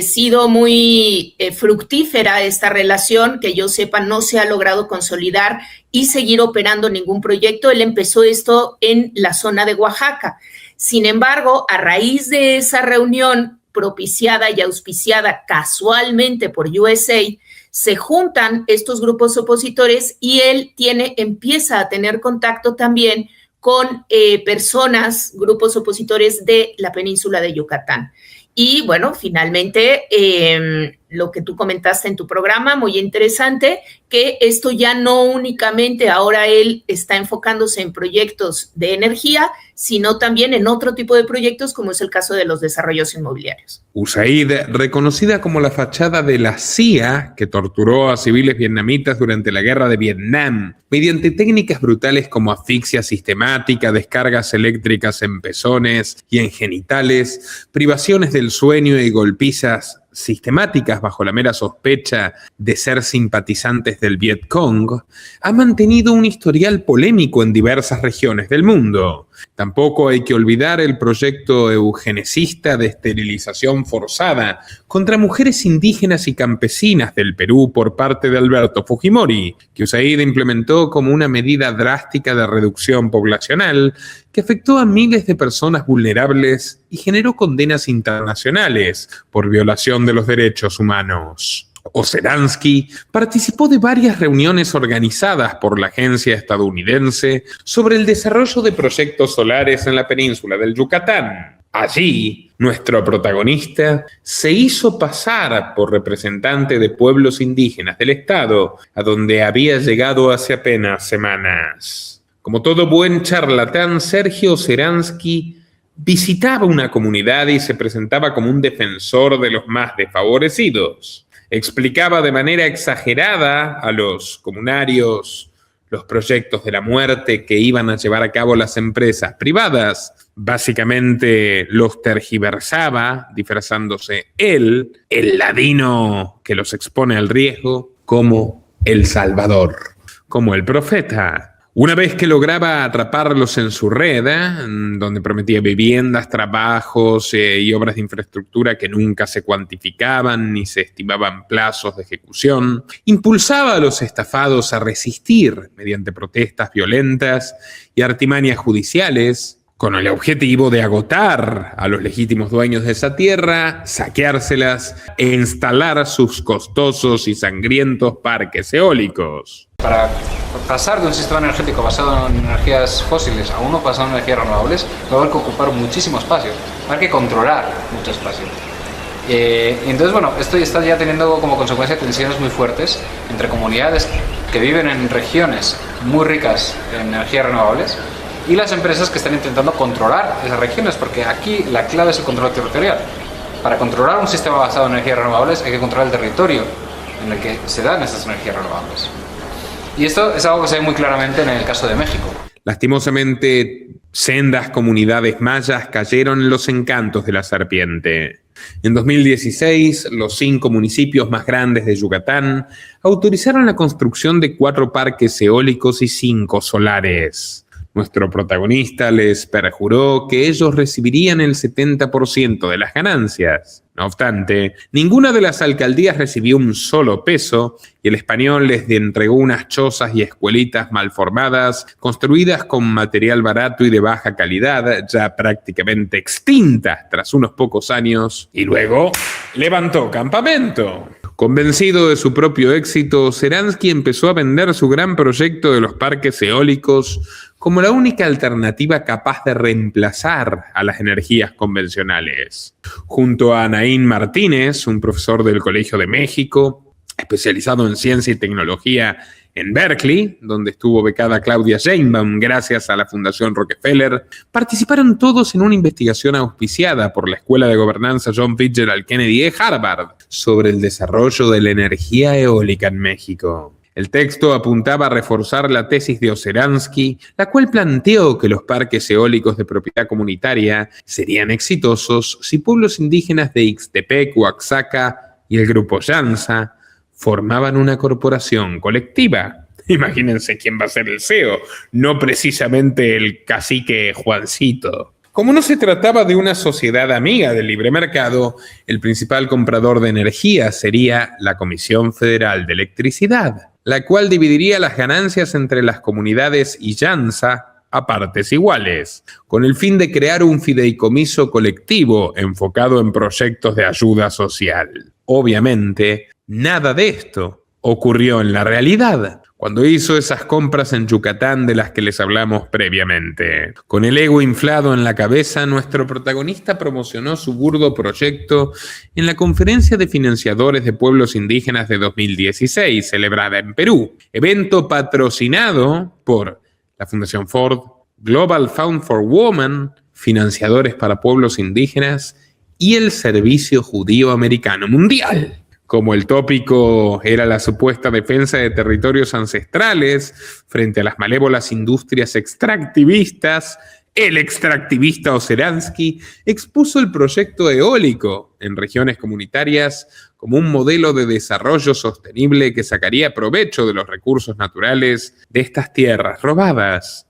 sido muy fructífera esta relación, que yo sepa no se ha logrado consolidar y seguir operando ningún proyecto. Él empezó esto en la zona de Oaxaca. Sin embargo, a raíz de esa reunión propiciada y auspiciada casualmente por USAID, se juntan estos grupos opositores y él empieza a tener contacto también con personas, grupos opositores de la península de Yucatán. Y bueno, finalmente, lo que tú comentaste en tu programa, muy interesante, que esto ya no únicamente ahora él está enfocándose en proyectos de energía, sino también en otro tipo de proyectos, como es el caso de los desarrollos inmobiliarios. USAID, reconocida como la fachada de la CIA, que torturó a civiles vietnamitas durante la guerra de Vietnam, mediante técnicas brutales como asfixia sistemática, descargas eléctricas en pezones y en genitales, privaciones del sueño y golpizas sistemáticas bajo la mera sospecha de ser simpatizantes del Vietcong, ha mantenido un historial polémico en diversas regiones del mundo. Tampoco hay que olvidar el proyecto eugenicista de esterilización forzada contra mujeres indígenas y campesinas del Perú por parte de Alberto Fujimori, que USAID implementó como una medida drástica de reducción poblacional que afectó a miles de personas vulnerables y generó condenas internacionales por violación de los derechos humanos. Oceransky participó de varias reuniones organizadas por la agencia estadounidense sobre el desarrollo de proyectos solares en la península del Yucatán. Allí, nuestro protagonista se hizo pasar por representante de pueblos indígenas del estado, a donde había llegado hace apenas semanas. Como todo buen charlatán, Sergio Oceransky visitaba una comunidad y se presentaba como un defensor de los más desfavorecidos. Explicaba de manera exagerada a los comunarios los proyectos de la muerte que iban a llevar a cabo las empresas privadas. Básicamente los tergiversaba, disfrazándose él, el ladino que los expone al riesgo, como el Salvador, como el profeta. Una vez que lograba atraparlos en su red, donde prometía viviendas, trabajos y obras de infraestructura que nunca se cuantificaban ni se estimaban plazos de ejecución, impulsaba a los estafados a resistir mediante protestas violentas y artimañas judiciales, con el objetivo de agotar a los legítimos dueños de esa tierra, saqueárselas e instalar sus costosos y sangrientos parques eólicos. Para pasar de un sistema energético basado en energías fósiles a uno basado en energías renovables, va a haber que ocupar muchísimo espacio, va a haber que controlar mucho espacio. Entonces, bueno, esto está ya teniendo como consecuencia tensiones muy fuertes entre comunidades que viven en regiones muy ricas en energías renovables y las empresas que están intentando controlar esas regiones, porque aquí la clave es el control territorial. Para controlar un sistema basado en energías renovables hay que controlar el territorio en el que se dan esas energías renovables. Y esto es algo que se ve muy claramente en el caso de México. Lastimosamente, sendas comunidades mayas cayeron en los encantos de la serpiente. En 2016, los 5 municipios más grandes de Yucatán autorizaron la construcción de 4 parques eólicos y 5 solares. Nuestro protagonista les perjuró que ellos recibirían el 70% de las ganancias. No obstante, ninguna de las alcaldías recibió un solo peso y el español les entregó unas chozas y escuelitas mal formadas, construidas con material barato y de baja calidad, ya prácticamente extintas tras unos pocos años, y luego levantó campamento. Convencido de su propio éxito, Seransky empezó a vender su gran proyecto de los parques eólicos como la única alternativa capaz de reemplazar a las energías convencionales. Junto a Naín Martínez, un profesor del Colegio de México, especializado en ciencia y tecnología en Berkeley, donde estuvo becada Claudia Sheinbaum gracias a la Fundación Rockefeller, participaron todos en una investigación auspiciada por la Escuela de Gobernanza John Fitzgerald Kennedy de Harvard sobre el desarrollo de la energía eólica en México. El texto apuntaba a reforzar la tesis de Seransky, la cual planteó que los parques eólicos de propiedad comunitaria serían exitosos si pueblos indígenas de Ixtepec, Oaxaca y el grupo Llanza formaban una corporación colectiva. Imagínense quién va a ser el CEO, no precisamente el cacique Juancito. Como no se trataba de una sociedad amiga del libre mercado, el principal comprador de energía sería la Comisión Federal de Electricidad, la cual dividiría las ganancias entre las comunidades y Llanza a partes iguales, con el fin de crear un fideicomiso colectivo enfocado en proyectos de ayuda social. Obviamente, nada de esto ocurrió en la realidad cuando hizo esas compras en Yucatán de las que les hablamos previamente. Con el ego inflado en la cabeza, nuestro protagonista promocionó su burdo proyecto en la Conferencia de Financiadores de Pueblos Indígenas de 2016, celebrada en Perú, evento patrocinado por la Fundación Ford, Global Fund for Women, Financiadores para Pueblos Indígenas y el Servicio Judío Americano Mundial. Como el tópico era la supuesta defensa de territorios ancestrales frente a las malévolas industrias extractivistas, el extractivista Seransky expuso el proyecto eólico en regiones comunitarias como un modelo de desarrollo sostenible que sacaría provecho de los recursos naturales de estas tierras robadas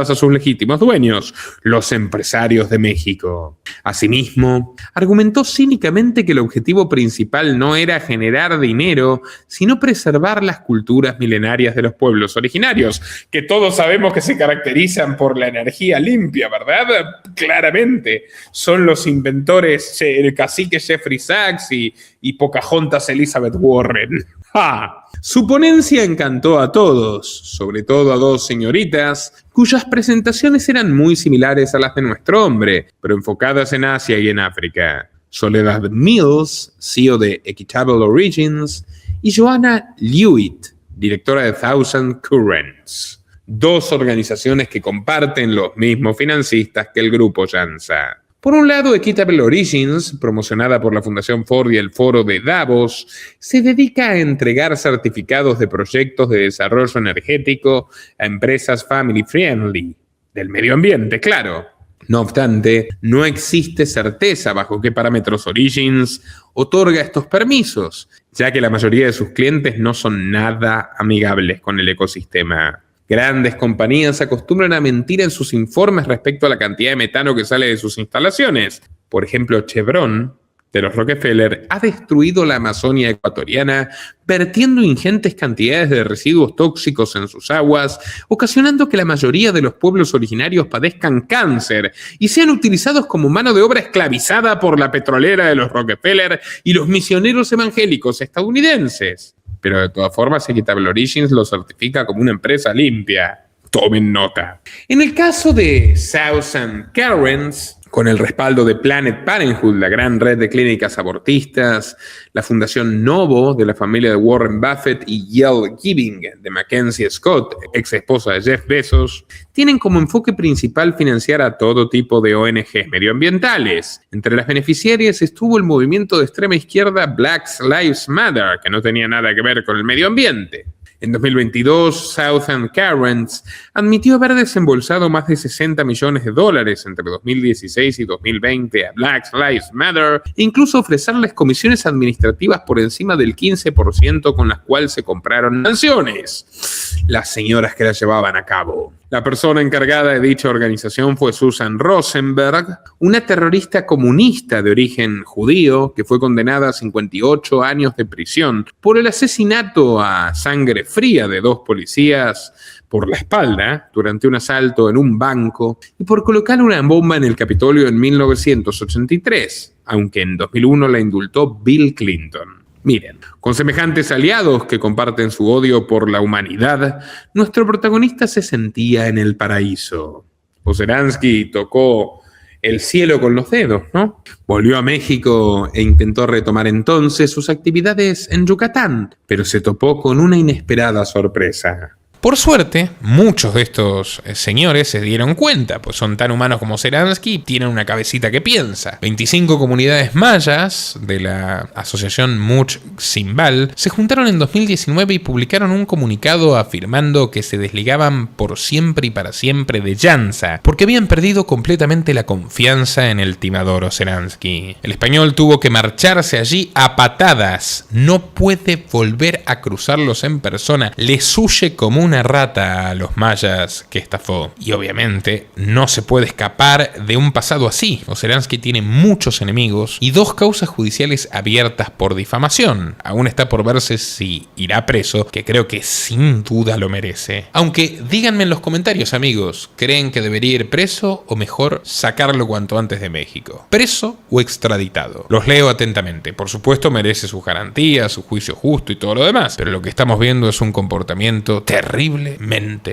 a sus legítimos dueños, los empresarios de México. Asimismo, argumentó cínicamente que el objetivo principal no era generar dinero, sino preservar las culturas milenarias de los pueblos originarios, que todos sabemos que se caracterizan por la energía limpia, ¿verdad? Claramente. Son los inventores, el cacique Jeffrey Sachs y Pocahontas Elizabeth Warren. ¡Ja! Su ponencia encantó a todos, sobre todo a 2 señoritas, cuyas presentaciones eran muy similares a las de nuestro hombre, pero enfocadas en Asia y en África. Soledad Mills, CEO de Equitable Origins, y Joanna Lewitt, directora de Thousand Currents, 2 organizaciones que comparten los mismos financistas que el grupo Llanza. Por un lado, Equitable Origins, promocionada por la Fundación Ford y el Foro de Davos, se dedica a entregar certificados de proyectos de desarrollo energético a empresas family friendly, del medio ambiente, claro. No obstante, no existe certeza bajo qué parámetros Origins otorga estos permisos, ya que la mayoría de sus clientes no son nada amigables con el ecosistema. Grandes compañías acostumbran a mentir en sus informes respecto a la cantidad de metano que sale de sus instalaciones. Por ejemplo, Chevron, de los Rockefeller, ha destruido la Amazonia ecuatoriana, vertiendo ingentes cantidades de residuos tóxicos en sus aguas, ocasionando que la mayoría de los pueblos originarios padezcan cáncer y sean utilizados como mano de obra esclavizada por la petrolera de los Rockefeller y los misioneros evangélicos estadounidenses. Pero de todas formas, Equitable Origins lo certifica como una empresa limpia. Tomen nota. En el caso de Thousand Currents, Con el respaldo de Planned Parenthood, la gran red de clínicas abortistas, la Fundación Novo de la familia de Warren Buffett y Yale Giving de Mackenzie Scott, ex esposa de Jeff Bezos, tienen como enfoque principal financiar a todo tipo de ONGs medioambientales. Entre las beneficiarias estuvo el movimiento de extrema izquierda Black Lives Matter, que no tenía nada que ver con el medio ambiente. En 2022, Southern Currents admitió haber desembolsado más de $60 millones entre 2016 y 2020 a Black Lives Matter e incluso ofrecerles comisiones administrativas por encima del 15% con las cuales se compraron mansiones. Las señoras que las llevaban a cabo. La persona encargada de dicha organización fue Susan Rosenberg, una terrorista comunista de origen judío que fue condenada a 58 años de prisión por el asesinato a sangre fría de 2 policías por la espalda durante un asalto en un banco y por colocar una bomba en el Capitolio en 1983, aunque en 2001 la indultó Bill Clinton. Miren, con semejantes aliados que comparten su odio por la humanidad, nuestro protagonista se sentía en el paraíso. Ozeransky tocó el cielo con los dedos, ¿no? Volvió a México e intentó retomar entonces sus actividades en Yucatán, pero se topó con una inesperada sorpresa. Por suerte, muchos de estos señores se dieron cuenta, pues son tan humanos como Ozeransky y tienen una cabecita que piensa. 25 comunidades mayas de la asociación Much Simbal se juntaron en 2019 y publicaron un comunicado afirmando que se desligaban por siempre y para siempre de Llanza, porque habían perdido completamente la confianza en el timador Ozeransky. El español tuvo que marcharse allí a patadas. No puede volver a cruzarlos en persona. Les huye como una rata a los mayas que estafó. Y obviamente no se puede escapar de un pasado así. Ozeransky tiene muchos enemigos y 2 causas judiciales abiertas por difamación. Aún está por verse si irá preso, que creo que sin duda lo merece. Aunque díganme en los comentarios, amigos, ¿creen que debería ir preso o mejor sacarlo cuanto antes de México? ¿Preso o extraditado? Los leo atentamente. Por supuesto merece sus garantías, su juicio justo y todo lo demás, pero lo que estamos viendo es un comportamiento terriblemente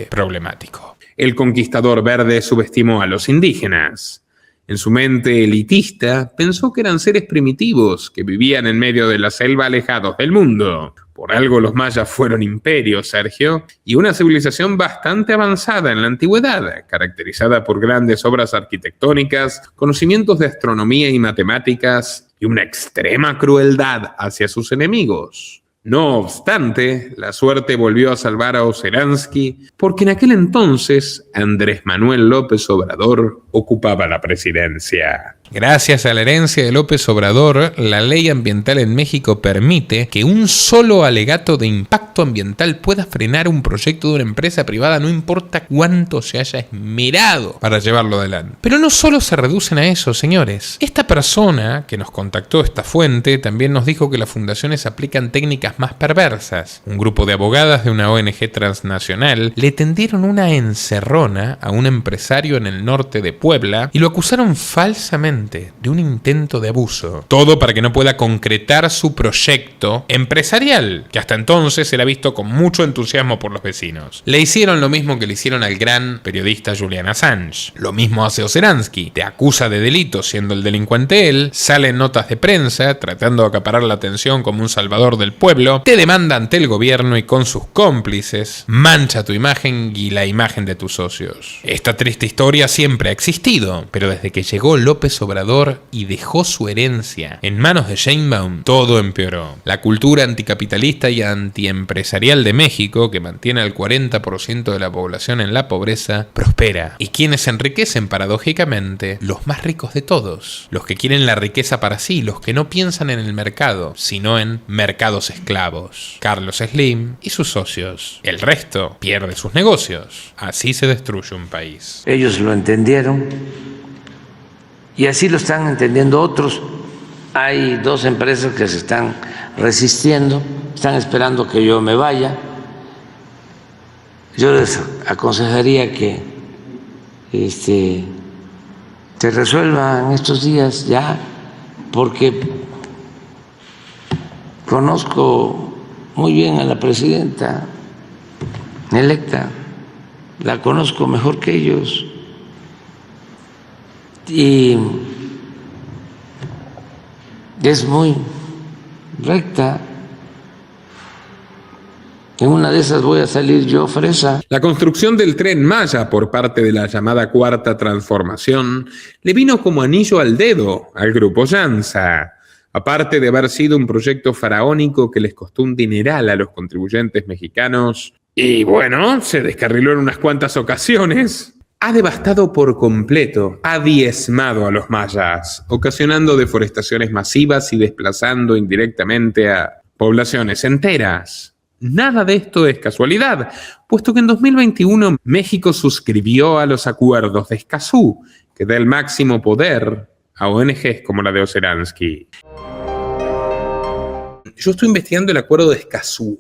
problemático. El conquistador verde subestimó a los indígenas. En su mente elitista, pensó que eran seres primitivos que vivían en medio de la selva alejados del mundo. Por algo los mayas fueron imperios, Sergio, y una civilización bastante avanzada en la antigüedad, caracterizada por grandes obras arquitectónicas, conocimientos de astronomía y matemáticas y una extrema crueldad hacia sus enemigos. No obstante, la suerte volvió a salvar a Ozeransky porque en aquel entonces Andrés Manuel López Obrador ocupaba la presidencia. Gracias a la herencia de López Obrador, la ley ambiental en México permite que un solo alegato de impacto ambiental pueda frenar un proyecto de una empresa privada, no importa cuánto se haya esmerado para llevarlo adelante. Pero no solo se reducen a eso, señores. Esta persona que nos contactó, esta fuente, también nos dijo que las fundaciones aplican técnicas más perversas. Un grupo de abogadas de una ONG transnacional le tendieron una encerrona a un empresario en el norte de Puebla y lo acusaron falsamente de un intento de abuso. Todo para que no pueda concretar su proyecto empresarial, que hasta entonces era visto con mucho entusiasmo por los vecinos. Le hicieron lo mismo que le hicieron al gran periodista Julian Assange. Lo mismo hace Ozeransky. Te acusa de delito siendo el delincuente él, sale en notas de prensa tratando de acaparar la atención como un salvador del pueblo, te demanda ante el gobierno y con sus cómplices mancha tu imagen y la imagen de tus socios. Esta triste historia siempre ha existido, pero desde que llegó López Obrador y dejó su herencia en manos de Sheinbaum, todo empeoró. La cultura anticapitalista y antiempresarial de México, que mantiene al 40% de la población en la pobreza, prospera. Y quienes se enriquecen paradójicamente, los más ricos de todos, los que quieren la riqueza para sí, los que no piensan en el mercado, sino en mercados esclavos. Carlos Slim y sus socios. El resto pierde sus negocios. Así se destruye un país. Ellos lo entendieron y así lo están entendiendo otros. Hay 2 empresas que se están resistiendo, están esperando que yo me vaya. Yo les aconsejaría que se resuelva en estos días ya, porque conozco muy bien a la presidenta electa, la conozco mejor que ellos. y es muy recta. En una de esas voy a salir yo fresa. La construcción del Tren Maya por parte de la llamada Cuarta Transformación le vino como anillo al dedo al grupo Llanza, aparte de haber sido un proyecto faraónico que les costó un dineral a los contribuyentes mexicanos y bueno, se descarriló en unas cuantas ocasiones. Ha devastado por completo, ha diezmado a los mayas, ocasionando deforestaciones masivas y desplazando indirectamente a poblaciones enteras. Nada de esto es casualidad, puesto que en 2021 México suscribió a los acuerdos de Escazú, que da el máximo poder a ONGs como la de Oceransky. Yo estoy investigando el acuerdo de Escazú,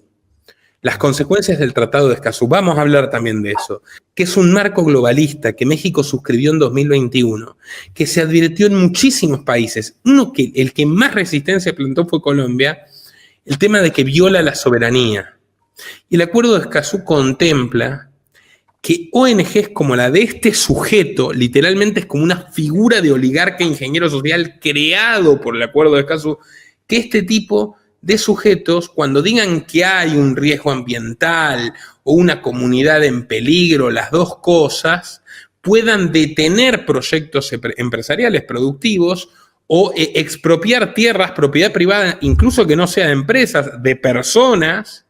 las consecuencias del Tratado de Escazú, vamos a hablar también de eso, que es un marco globalista que México suscribió en 2021, que se advirtió en muchísimos países. El que más resistencia plantó fue Colombia, el tema de que viola la soberanía. Y el acuerdo de Escazú contempla que ONGs como la de este sujeto, literalmente es como una figura de oligarca ingeniero social creado por el acuerdo de Escazú, que este tipo de sujetos, cuando digan que hay un riesgo ambiental o una comunidad en peligro, las dos cosas, puedan detener proyectos empresariales productivos o expropiar tierras, propiedad privada, incluso que no sea de empresas, de personas.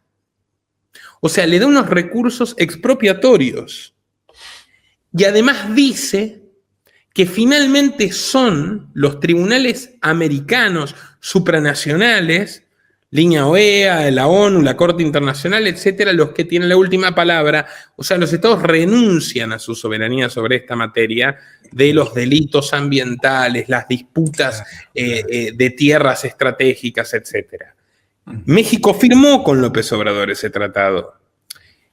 O sea, le da unos recursos expropiatorios. Y además dice que finalmente son los tribunales americanos supranacionales, línea OEA, la ONU, la Corte Internacional, etcétera, los que tienen la última palabra. O sea, los estados renuncian a su soberanía sobre esta materia de los delitos ambientales, las disputas de tierras estratégicas, etcétera. México firmó con López Obrador ese tratado.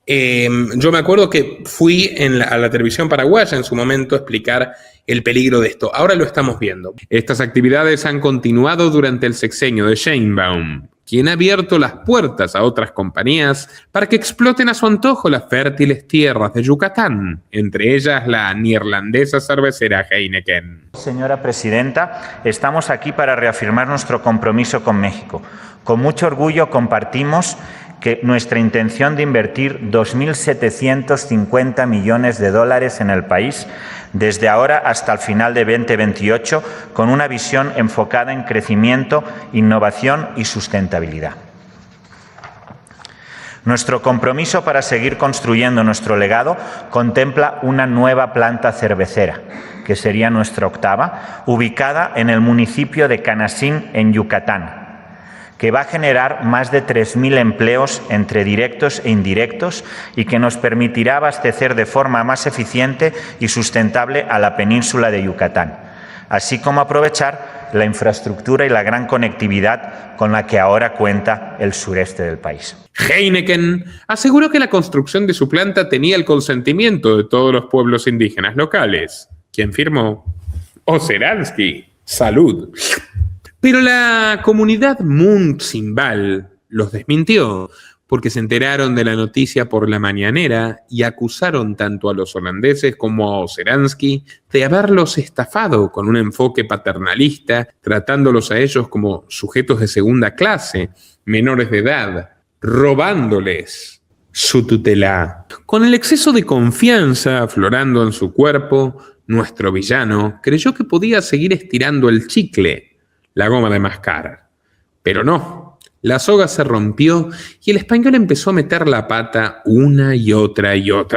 Yo me acuerdo que fui a la televisión paraguaya en su momento a explicar el peligro de esto. Ahora lo estamos viendo. Estas actividades han continuado durante el sexenio de Sheinbaum, quien ha abierto las puertas a otras compañías para que exploten a su antojo las fértiles tierras de Yucatán, entre ellas la neerlandesa cervecera Heineken. Señora presidenta, estamos aquí para reafirmar nuestro compromiso con México. Con mucho orgullo compartimos que nuestra intención de invertir 2.750 millones de dólares en el país desde ahora hasta el final de 2028, con una visión enfocada en crecimiento, innovación y sustentabilidad. Nuestro compromiso para seguir construyendo nuestro legado contempla una nueva planta cervecera, que sería nuestra octava, ubicada en el municipio de Canacín, en Yucatán, que va a generar más de 3.000 empleos entre directos e indirectos y que nos permitirá abastecer de forma más eficiente y sustentable a la península de Yucatán, así como aprovechar la infraestructura y la gran conectividad con la que ahora cuenta el sureste del país. Heineken aseguró que la construcción de su planta tenía el consentimiento de todos los pueblos indígenas locales. ¿Quién firmó? Oceransky. Salud. Pero la comunidad Muntzimbal los desmintió porque se enteraron de la noticia por la mañanera y acusaron tanto a los holandeses como a Oceransky de haberlos estafado con un enfoque paternalista, tratándolos a ellos como sujetos de segunda clase, menores de edad, robándoles su tutela. Con el exceso de confianza aflorando en su cuerpo, nuestro villano creyó que podía seguir estirando el chicle, la goma de mascar. Pero no, la soga se rompió y el español empezó a meter la pata una y otra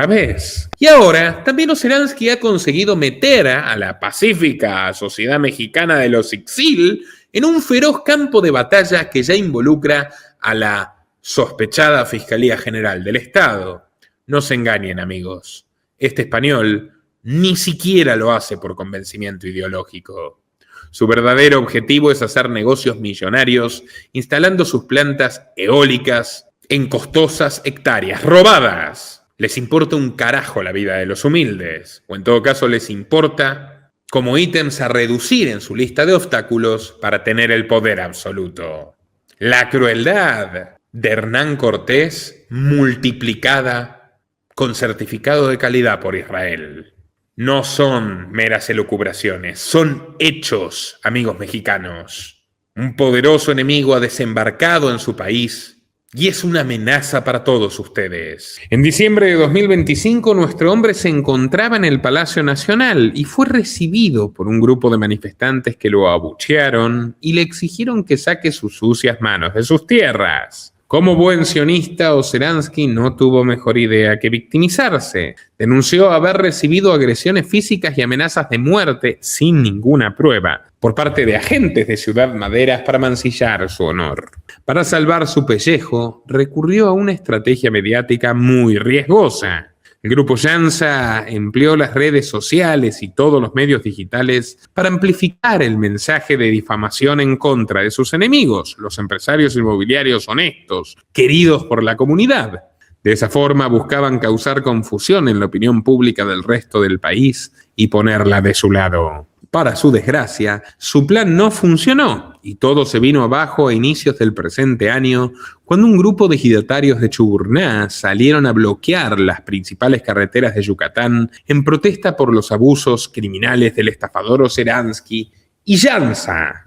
vez. Y ahora, también Oceransky ha conseguido meter a la pacífica Sociedad Mexicana de los Ixil en un feroz campo de batalla que ya involucra a la sospechada Fiscalía General del Estado. No se engañen, amigos. Este español ni siquiera lo hace por convencimiento ideológico. Su verdadero objetivo es hacer negocios millonarios instalando sus plantas eólicas en costosas hectáreas robadas. Les importa un carajo la vida de los humildes, o en todo caso les importa como ítems a reducir en su lista de obstáculos para tener el poder absoluto. La crueldad de Hernán Cortés multiplicada con certificado de calidad por Israel. No son meras elucubraciones, son hechos, amigos mexicanos. Un poderoso enemigo ha desembarcado en su país y es una amenaza para todos ustedes. En diciembre de 2025, nuestro hombre se encontraba en el Palacio Nacional y fue recibido por un grupo de manifestantes que lo abuchearon y le exigieron que saque sus sucias manos de sus tierras. Como buen sionista, Oceransky no tuvo mejor idea que victimizarse. Denunció haber recibido agresiones físicas y amenazas de muerte sin ninguna prueba por parte de agentes de Ciudad Maderas para mancillar su honor. Para salvar su pellejo, recurrió a una estrategia mediática muy riesgosa. El grupo Llanza empleó las redes sociales y todos los medios digitales para amplificar el mensaje de difamación en contra de sus enemigos, los empresarios inmobiliarios honestos, queridos por la comunidad. De esa forma buscaban causar confusión en la opinión pública del resto del país y ponerla de su lado. Para su desgracia, su plan no funcionó y todo se vino abajo a inicios del presente año, cuando un grupo de ejidatarios de Chuburná salieron a bloquear las principales carreteras de Yucatán en protesta por los abusos criminales del estafador Oceransky y Llanza.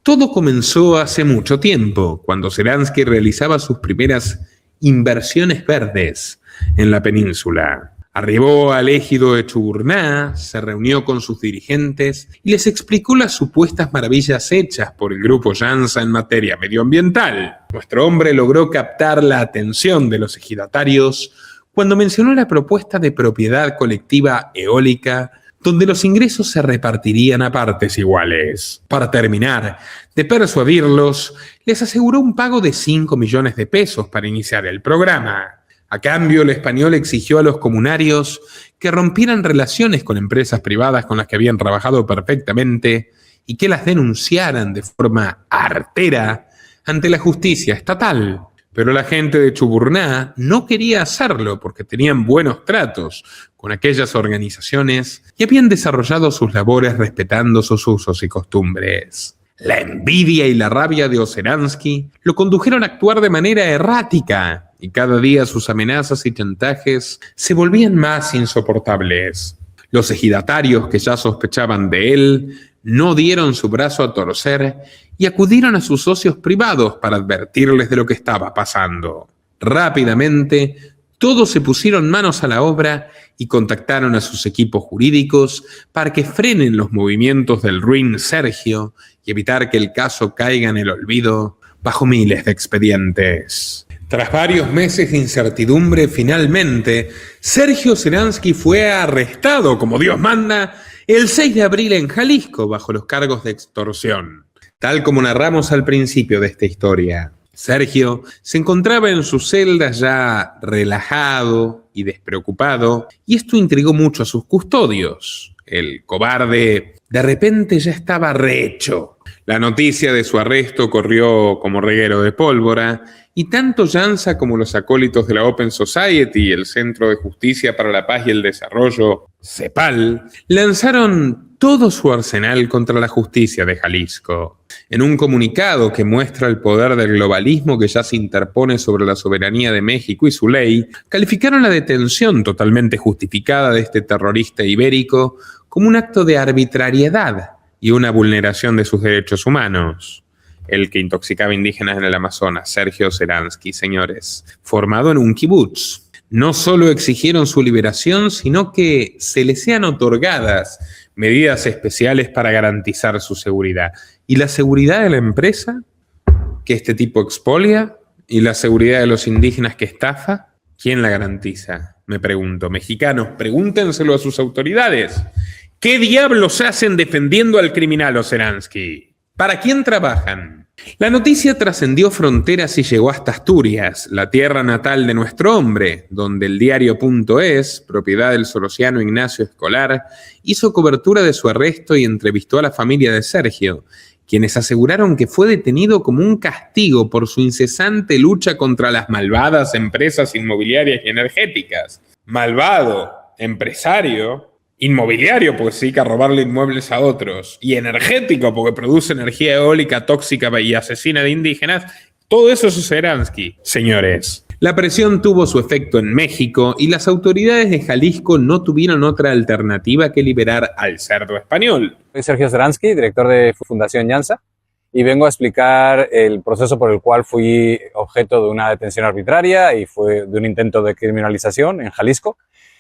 Todo comenzó hace mucho tiempo, cuando Oceransky realizaba sus primeras inversiones verdes en la península. Arribó al ejido de Chuburná, se reunió con sus dirigentes y les explicó las supuestas maravillas hechas por el grupo Llanza en materia medioambiental. Nuestro hombre logró captar la atención de los ejidatarios cuando mencionó la propuesta de propiedad colectiva eólica, donde los ingresos se repartirían a partes iguales. Para terminar de persuadirlos, les aseguró un pago de 5 millones de pesos para iniciar el programa. A cambio, el español exigió a los comunarios que rompieran relaciones con empresas privadas con las que habían trabajado perfectamente y que las denunciaran de forma artera ante la justicia estatal. Pero la gente de Chuburná no quería hacerlo porque tenían buenos tratos con aquellas organizaciones y habían desarrollado sus labores respetando sus usos y costumbres. La envidia y la rabia de Oceransky lo condujeron a actuar de manera errática y cada día sus amenazas y chantajes se volvían más insoportables. Los ejidatarios que ya sospechaban de él no dieron su brazo a torcer y acudieron a sus socios privados para advertirles de lo que estaba pasando. Rápidamente, todos se pusieron manos a la obra y contactaron a sus equipos jurídicos para que frenen los movimientos del ruin Sergio y evitar que el caso caiga en el olvido bajo miles de expedientes. Tras varios meses de incertidumbre, finalmente, Sergio Oceransky fue arrestado, como Dios manda, el 6 de abril en Jalisco, bajo los cargos de extorsión. Tal como narramos al principio de esta historia, Sergio se encontraba en su celda ya relajado y despreocupado, y esto intrigó mucho a sus custodios. El cobarde de repente ya estaba rehecho. La noticia de su arresto corrió como reguero de pólvora, y tanto Llanza como los acólitos de la Open Society y el Centro de Justicia para la Paz y el Desarrollo, CEPAL, lanzaron todo su arsenal contra la justicia de Jalisco. En un comunicado que muestra el poder del globalismo que ya se interpone sobre la soberanía de México y su ley, calificaron la detención totalmente justificada de este terrorista ibérico como un acto de arbitrariedad y una vulneración de sus derechos humanos. El que intoxicaba indígenas en el Amazonas, Sergio Oceransky, señores, formado en un kibutz. No solo exigieron su liberación, sino que se les sean otorgadas medidas especiales para garantizar su seguridad. ¿Y la seguridad de la empresa que este tipo expolia? ¿Y la seguridad de los indígenas que estafa? ¿Quién la garantiza? Me pregunto. Mexicanos, pregúntenselo a sus autoridades. ¿Qué diablos hacen defendiendo al criminal Oceransky? ¿Para quién trabajan? La noticia trascendió fronteras y llegó hasta Asturias, la tierra natal de nuestro hombre, donde el diario.es, propiedad del sorosiano Ignacio Escolar, hizo cobertura de su arresto y entrevistó a la familia de Sergio, quienes aseguraron que fue detenido como un castigo por su incesante lucha contra las malvadas empresas inmobiliarias y energéticas. Malvado, empresario, inmobiliario porque se dedica a robarle inmuebles a otros, y energético porque produce energía eólica tóxica y asesina de indígenas. Todo eso es Sharansky, señores. La presión tuvo su efecto en México y las autoridades de Jalisco no tuvieron otra alternativa que liberar al cerdo español. Soy Sergio Sharansky, director de Fundación Llanza, y vengo a explicar el proceso por el cual fui objeto de una detención arbitraria y fue de un intento de criminalización en Jalisco,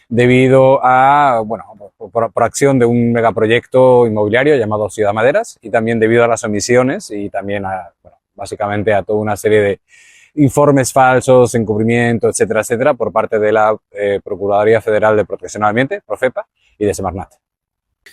debido a, bueno, por acción de un megaproyecto inmobiliario llamado Ciudad Maderas, y también debido a las omisiones y también a, bueno, básicamente a toda una serie de informes falsos, encubrimiento, etcétera, etcétera, por parte de la Procuraduría Federal de Protección al Ambiente, Profepa, y de Semarnat.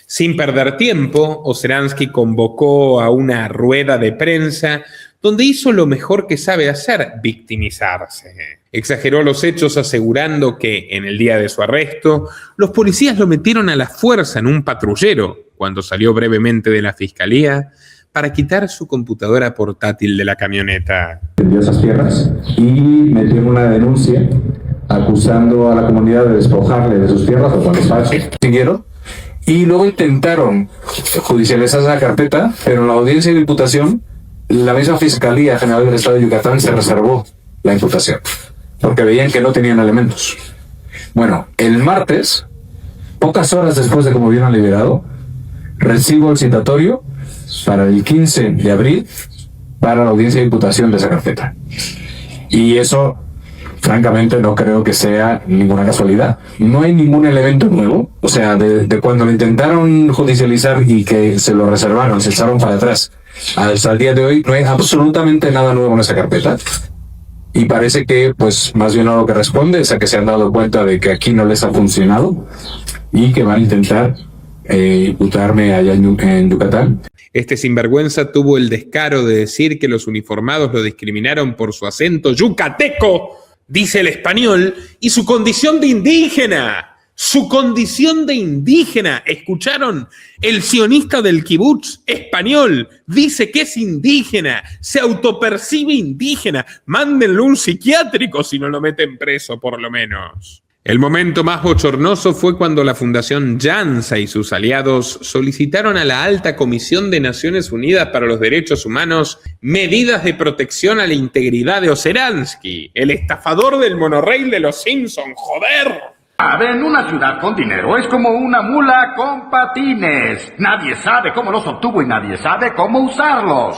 Sin perder tiempo, Sharansky convocó a una rueda de prensa donde hizo lo mejor que sabe hacer, victimizarse. Exageró los hechos asegurando que, en el día de su arresto, los policías lo metieron a la fuerza en un patrullero cuando salió brevemente de la fiscalía para quitar su computadora portátil de la camioneta. Vendió esas tierras y metió una denuncia acusando a la comunidad de despojarle de sus tierras, o cuando falsos. Siguieron y luego intentaron judicializar esa carpeta, pero en la audiencia de imputación, la misma Fiscalía General del Estado de Yucatán se reservó la imputación, porque veían que no tenían elementos. Bueno, el martes, pocas horas después de que me hubieran liberado, recibo el citatorio para el 15 de abril para la audiencia de imputación de esa carpeta. Y eso, francamente, no creo que sea ninguna casualidad. No hay ningún elemento nuevo. O sea, de cuando lo intentaron judicializar y que se lo reservaron, se echaron para atrás, hasta el día de hoy, no hay absolutamente nada nuevo en esa carpeta. Y parece que, pues, más bien a lo que responde es a que se han dado cuenta de que aquí no les ha funcionado y que van a intentar imputarme allá en Yucatán. Este sinvergüenza tuvo el descaro de decir que los uniformados lo discriminaron por su acento yucateco, dice el español, y su condición de indígena. Su condición de indígena. ¿Escucharon? El sionista del kibutz español dice que es indígena, se autopercibe indígena. Mándenle un psiquiátrico si no lo meten preso, por lo menos. El momento más bochornoso fue cuando la Fundación Llanza y sus aliados solicitaron a la Alta Comisión de Naciones Unidas para los Derechos Humanos medidas de protección a la integridad de Sharansky, el estafador del monorraíl de los Simpson, ¡joder! En una ciudad con dinero es como una mula con patines. Nadie sabe cómo los obtuvo y nadie sabe cómo usarlos.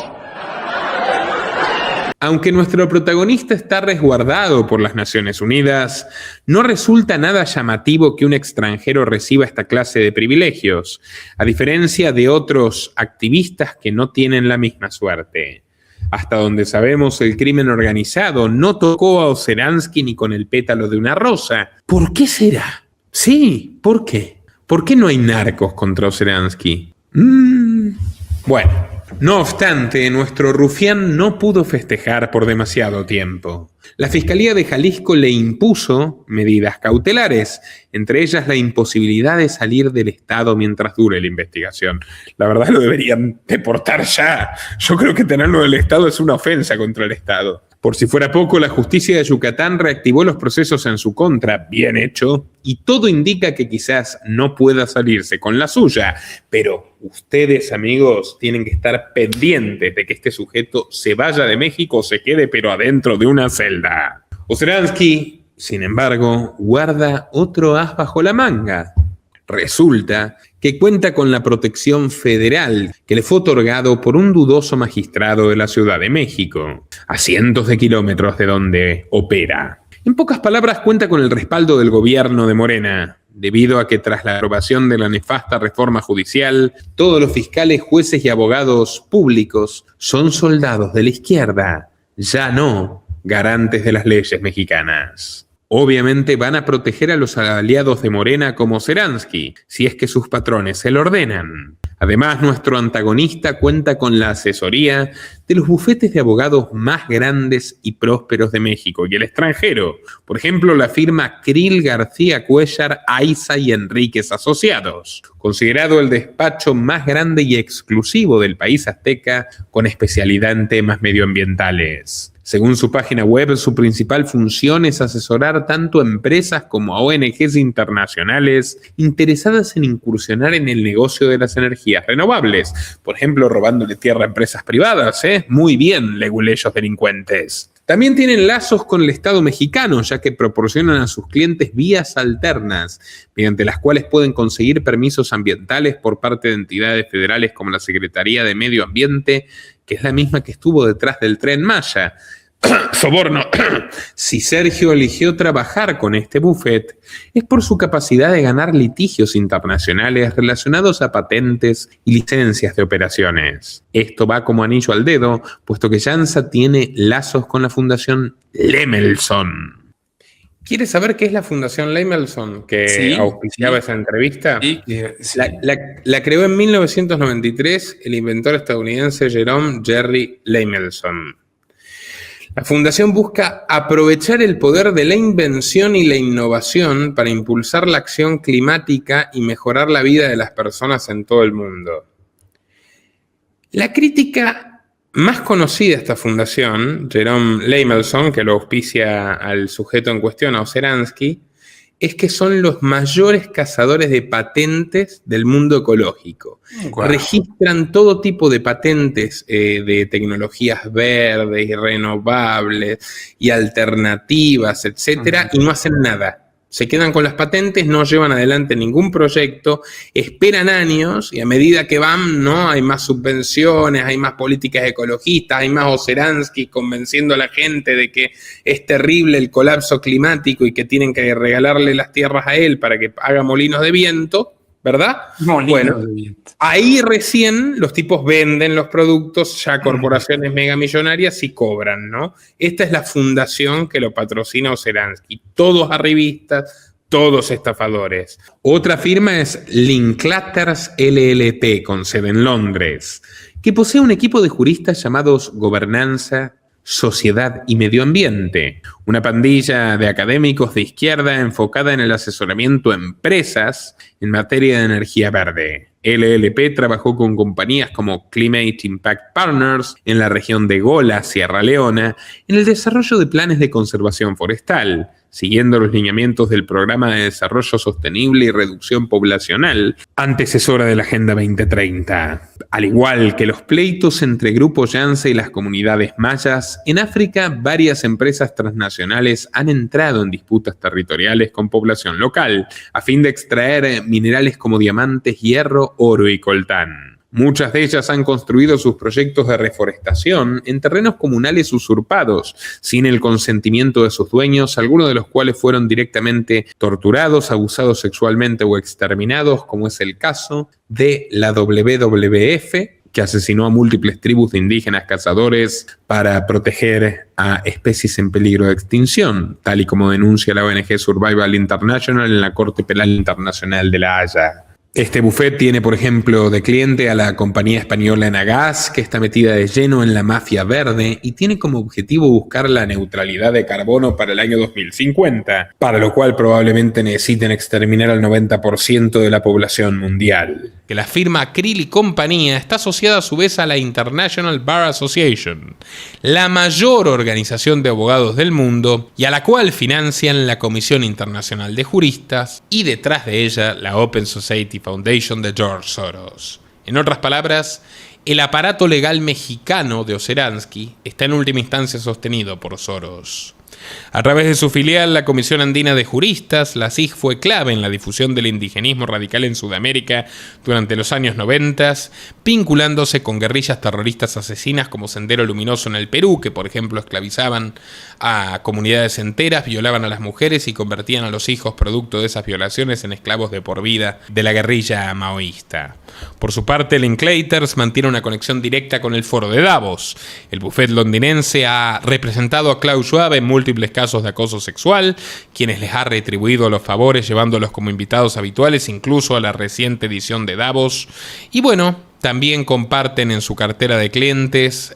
Aunque nuestro protagonista está resguardado por las Naciones Unidas, no resulta nada llamativo que un extranjero reciba esta clase de privilegios, a diferencia de otros activistas que no tienen la misma suerte. Hasta donde sabemos, el crimen organizado no tocó a Sharansky ni con el pétalo de una rosa. ¿Por qué será? Sí, ¿por qué? ¿Por qué no hay narcos contra Sharansky? Bueno. No obstante, nuestro rufián no pudo festejar por demasiado tiempo. La Fiscalía de Jalisco le impuso medidas cautelares, entre ellas la imposibilidad de salir del estado mientras dure la investigación. La verdad lo deberían deportar ya. Yo creo que tenerlo en el estado es una ofensa contra el estado. Por si fuera poco, la justicia de Yucatán reactivó los procesos en su contra, bien hecho, y todo indica que quizás no pueda salirse con la suya. Pero ustedes, amigos, tienen que estar pendientes de que este sujeto se vaya de México o se quede pero adentro de una celda. Sharansky, sin embargo, guarda otro as bajo la manga. Resulta que cuenta con la protección federal que le fue otorgado por un dudoso magistrado de la Ciudad de México, a cientos de kilómetros de donde opera. En pocas palabras, cuenta con el respaldo del gobierno de Morena, debido a que tras la aprobación de la nefasta reforma judicial, todos los fiscales, jueces y abogados públicos son soldados de la izquierda, ya no garantes de las leyes mexicanas. Obviamente van a proteger a los aliados de Morena como Seransky, si es que sus patrones se lo ordenan. Además, nuestro antagonista cuenta con la asesoría de los bufetes de abogados más grandes y prósperos de México y el extranjero. Por ejemplo, la firma Krill García Cuéllar, Aiza y Enríquez Asociados, considerado el despacho más grande y exclusivo del país azteca, con especialidad en temas medioambientales. Según su página web, su principal función es asesorar tanto a empresas como a ONGs internacionales interesadas en incursionar en el negocio de las energías renovables. Por ejemplo, robándole tierra a empresas privadas, ¿eh? Muy bien, leguleyos delincuentes. También tienen lazos con el Estado mexicano, ya que proporcionan a sus clientes vías alternas, mediante las cuales pueden conseguir permisos ambientales por parte de entidades federales como la Secretaría de Medio Ambiente, que es la misma que estuvo detrás del Tren Maya. Soborno. Si Sergio eligió trabajar con este buffet, es por su capacidad de ganar litigios internacionales relacionados a patentes y licencias de operaciones. Esto va como anillo al dedo, puesto que Jansa tiene lazos con la Fundación Lemelson. ¿Quieres saber qué es la Fundación Lemelson que auspiciaba esa entrevista? Sí. La creó en 1993 el inventor estadounidense Jerome Jerry Lemelson. La fundación busca aprovechar el poder de la invención y la innovación para impulsar la acción climática y mejorar la vida de las personas en todo el mundo. La crítica más conocida a esta fundación, Jerome Lemelson, que lo auspicia al sujeto en cuestión, a Seransky, es que son los mayores cazadores de patentes del mundo ecológico. Wow. Registran todo tipo de patentes de tecnologías verdes y renovables y alternativas, etcétera, y no hacen nada. Se quedan con las patentes, no llevan adelante ningún proyecto, esperan años y a medida que van, ¿no? Hay más subvenciones, hay más políticas ecologistas, hay más Seransky convenciendo a la gente de que es terrible el colapso climático y que tienen que regalarle las tierras a él para que haga molinos de viento, ¿verdad? Bueno, ahí recién los tipos venden los productos ya a corporaciones megamillonarias y cobran, ¿no? Esta es la fundación que lo patrocina Seransky. Todos arribistas, todos estafadores. Otra firma es Linklaters LLP, con sede en Londres, que posee un equipo de juristas llamados Gobernanza, Sociedad y Medio Ambiente, una pandilla de académicos de izquierda enfocada en el asesoramiento a empresas en materia de energía verde. LLP trabajó con compañías como Climate Impact Partners en la región de Gola, Sierra Leona, en el desarrollo de planes de conservación forestal, siguiendo los lineamientos del Programa de Desarrollo Sostenible y Reducción Poblacional, antecesora de la Agenda 2030. Al igual que los pleitos entre Grupo Jansa y las comunidades mayas, en África varias empresas transnacionales han entrado en disputas territoriales con población local, a fin de extraer minerales como diamantes, hierro, oro y coltán. Muchas de ellas han construido sus proyectos de reforestación en terrenos comunales usurpados, sin el consentimiento de sus dueños, algunos de los cuales fueron directamente torturados, abusados sexualmente o exterminados, como es el caso de la WWF, que asesinó a múltiples tribus de indígenas cazadores para proteger a especies en peligro de extinción, tal y como denuncia la ONG Survival International en la Corte Penal Internacional de La Haya. Este buffet tiene, por ejemplo, de cliente a la compañía española Enagás, que está metida de lleno en la mafia verde y tiene como objetivo buscar la neutralidad de carbono para el año 2050, para lo cual probablemente necesiten exterminar al 90% de la población mundial. Que la firma Krill y compañía está asociada a su vez a la International Bar Association, la mayor organización de abogados del mundo y a la cual financian la Comisión Internacional de Juristas y detrás de ella la Open Society Foundation de George Soros. En otras palabras, el aparato legal mexicano de Seransky está en última instancia sostenido por Soros. A través de su filial, la Comisión Andina de Juristas, la CIJ fue clave en la difusión del indigenismo radical en Sudamérica durante los años 90, vinculándose con guerrillas terroristas asesinas como Sendero Luminoso en el Perú, que por ejemplo esclavizaban a comunidades enteras, violaban a las mujeres y convertían a los hijos producto de esas violaciones en esclavos de por vida de la guerrilla maoísta. Por su parte, Linklaters mantiene una conexión directa con el Foro de Davos. El buffet londinense ha representado a Klaus Schwab en múltiples múltiples casos de acoso sexual, quienes les ha retribuido los favores llevándolos como invitados habituales, incluso a la reciente edición de Davos. Y bueno, también comparten en su cartera de clientes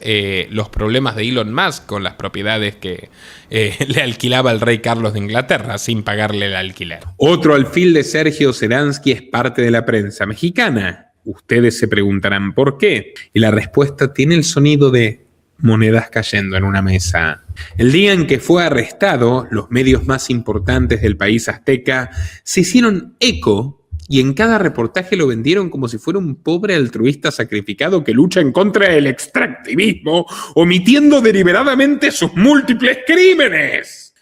los problemas de Elon Musk con las propiedades que le alquilaba el rey Carlos de Inglaterra sin pagarle el alquiler. Otro alfil de Sergio Seransky es parte de la prensa mexicana. Ustedes se preguntarán por qué. Y la respuesta tiene el sonido de monedas cayendo en una mesa. El día en que fue arrestado, los medios más importantes del país azteca se hicieron eco y en cada reportaje lo vendieron como si fuera un pobre altruista sacrificado que lucha en contra del extractivismo, omitiendo deliberadamente sus múltiples crímenes.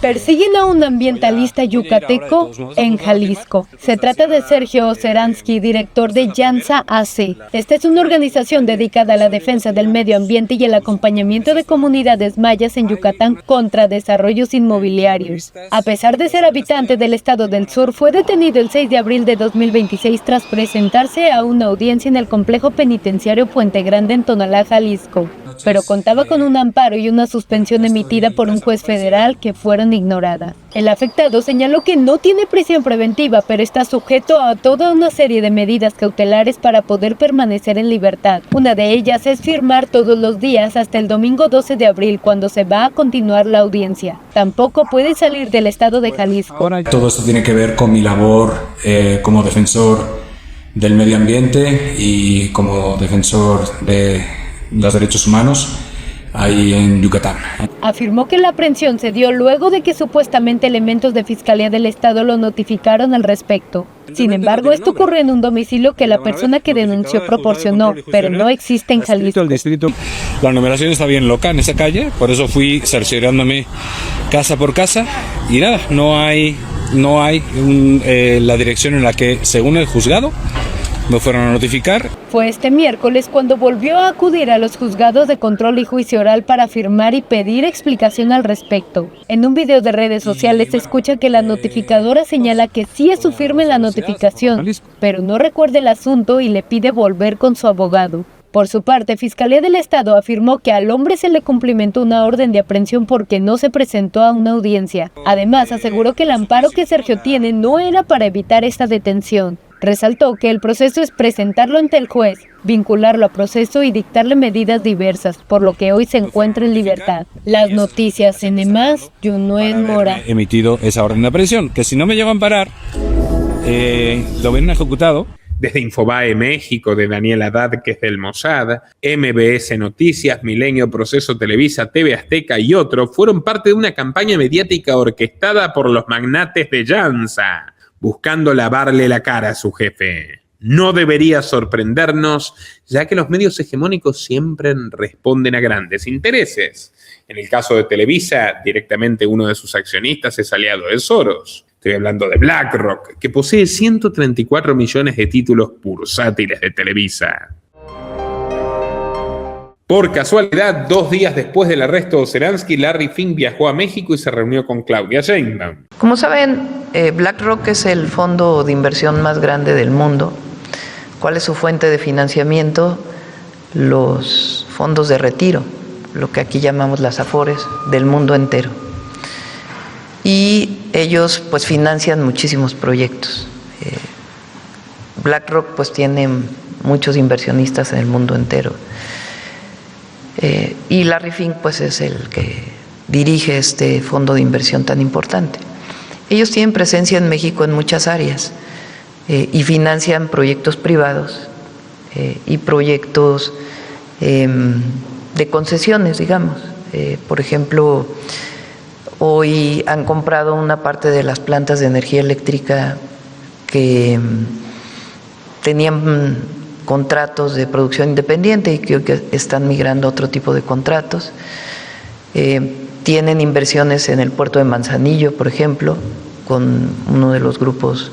Persiguen a un ambientalista yucateco en Jalisco. Se trata de Sergio Seransky, director de Llanza AC. Esta es una organización dedicada a la defensa del medio ambiente y el acompañamiento de comunidades mayas en Yucatán contra desarrollos inmobiliarios. A pesar de ser habitante del estado del sur, fue detenido el 6 de abril de 2026 tras presentarse a una audiencia en el complejo penitenciario Puente Grande en Tonalá, Jalisco. Pero contaba con un amparo y una suspensión emitida por un juez federal que fueron ignoradas. El afectado señaló que no tiene prisión preventiva, pero está sujeto a toda una serie de medidas cautelares para poder permanecer en libertad. Una de ellas es firmar todos los días hasta el domingo 12 de abril, cuando se va a continuar la audiencia. Tampoco puede salir del estado de Jalisco. Todo esto tiene que ver con mi labor como defensor del medio ambiente y como defensor de los derechos humanos ahí en Yucatán. Afirmó que la aprehensión se dio luego de que supuestamente elementos de Fiscalía del Estado lo notificaron al respecto. Sin embargo, esto ocurrió en un domicilio que la persona que denunció proporcionó, pero no existe en Jalisco. La numeración está bien loca en esa calle, por eso fui cerciorándome casa por casa y nada, no hay la dirección en la que, según el juzgado, me fueron a notificar. Fue este miércoles cuando volvió a acudir a los juzgados de control y juicio oral para firmar y pedir explicación al respecto. En un video de redes sociales se escucha que la notificadora señala que sí es su firma en la notificación, pero no recuerda el asunto y le pide volver con su abogado. Por su parte, Fiscalía del Estado afirmó que al hombre se le cumplimentó una orden de aprehensión porque no se presentó a una audiencia. Además, aseguró que el amparo que Sergio tiene no era para evitar esta detención. Resaltó que el proceso es presentarlo ante el juez, vincularlo a proceso y dictarle medidas diversas, por lo que hoy se encuentra en libertad. Las noticias en EMAS, Junoel Mora. He emitido esa orden de aprehensión, que si no me llego a amparar, lo ven ejecutado. Desde Infobae México, de Daniel Haddad, que es del Mossad, MBS Noticias, Milenio, Proceso Televisa, TV Azteca y otros fueron parte de una campaña mediática orquestada por los magnates de Llanza, buscando lavarle la cara a su jefe. No debería sorprendernos, ya que los medios hegemónicos siempre responden a grandes intereses. En el caso de Televisa, directamente uno de sus accionistas es aliado de Soros. Estoy hablando de BlackRock, que posee 134 millones de títulos bursátiles de Televisa. Por casualidad, 2 días después del arresto de Seransky, Larry Fink viajó a México y se reunió con Claudia Sheinbaum. Como saben, BlackRock es el fondo de inversión más grande del mundo. ¿Cuál es su fuente de financiamiento? Los fondos de retiro, lo que aquí llamamos las AFORES, del mundo entero. Y ellos pues financian muchísimos proyectos. BlackRock pues tiene muchos inversionistas en el mundo entero. Y Larry Fink pues es el que dirige este fondo de inversión tan importante. Ellos tienen presencia en México en muchas áreas y financian proyectos privados y proyectos de concesiones, digamos. Por ejemplo, hoy han comprado una parte de las plantas de energía eléctrica que tenían contratos de producción independiente y que están migrando a otro tipo de contratos. Tienen inversiones en el puerto de Manzanillo, por ejemplo, con uno de los grupos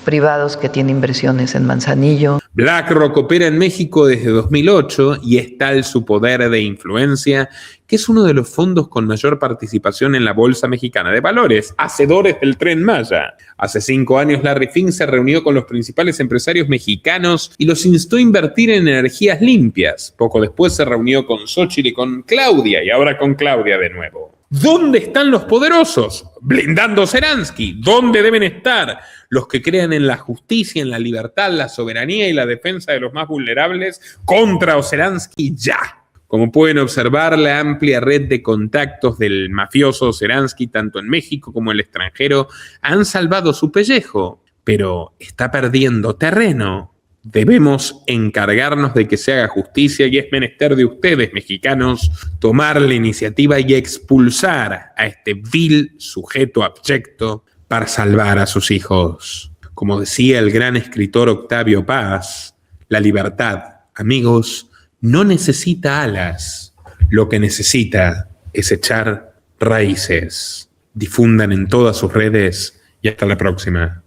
privados que tiene inversiones en Manzanillo. BlackRock opera en México desde 2008 y es tal su poder de influencia que es uno de los fondos con mayor participación en la Bolsa Mexicana de Valores, hacedores del Tren Maya. Hace 5 años Larry Fink se reunió con los principales empresarios mexicanos y los instó a invertir en energías limpias. Poco después se reunió con Xóchitl y con Claudia, y ahora con Claudia de nuevo. ¿Dónde están los poderosos? Blindando Seransky. ¿Dónde deben estar los que crean en la justicia, en la libertad, la soberanía y la defensa de los más vulnerables contra Seransky ya? Como pueden observar, la amplia red de contactos del mafioso Seransky, tanto en México como en el extranjero, han salvado su pellejo, pero está perdiendo terreno. Debemos encargarnos de que se haga justicia y es menester de ustedes, mexicanos, tomar la iniciativa y expulsar a este vil sujeto abyecto para salvar a sus hijos. Como decía el gran escritor Octavio Paz, la libertad, amigos, no necesita alas. Lo que necesita es echar raíces. Difundan en todas sus redes y hasta la próxima.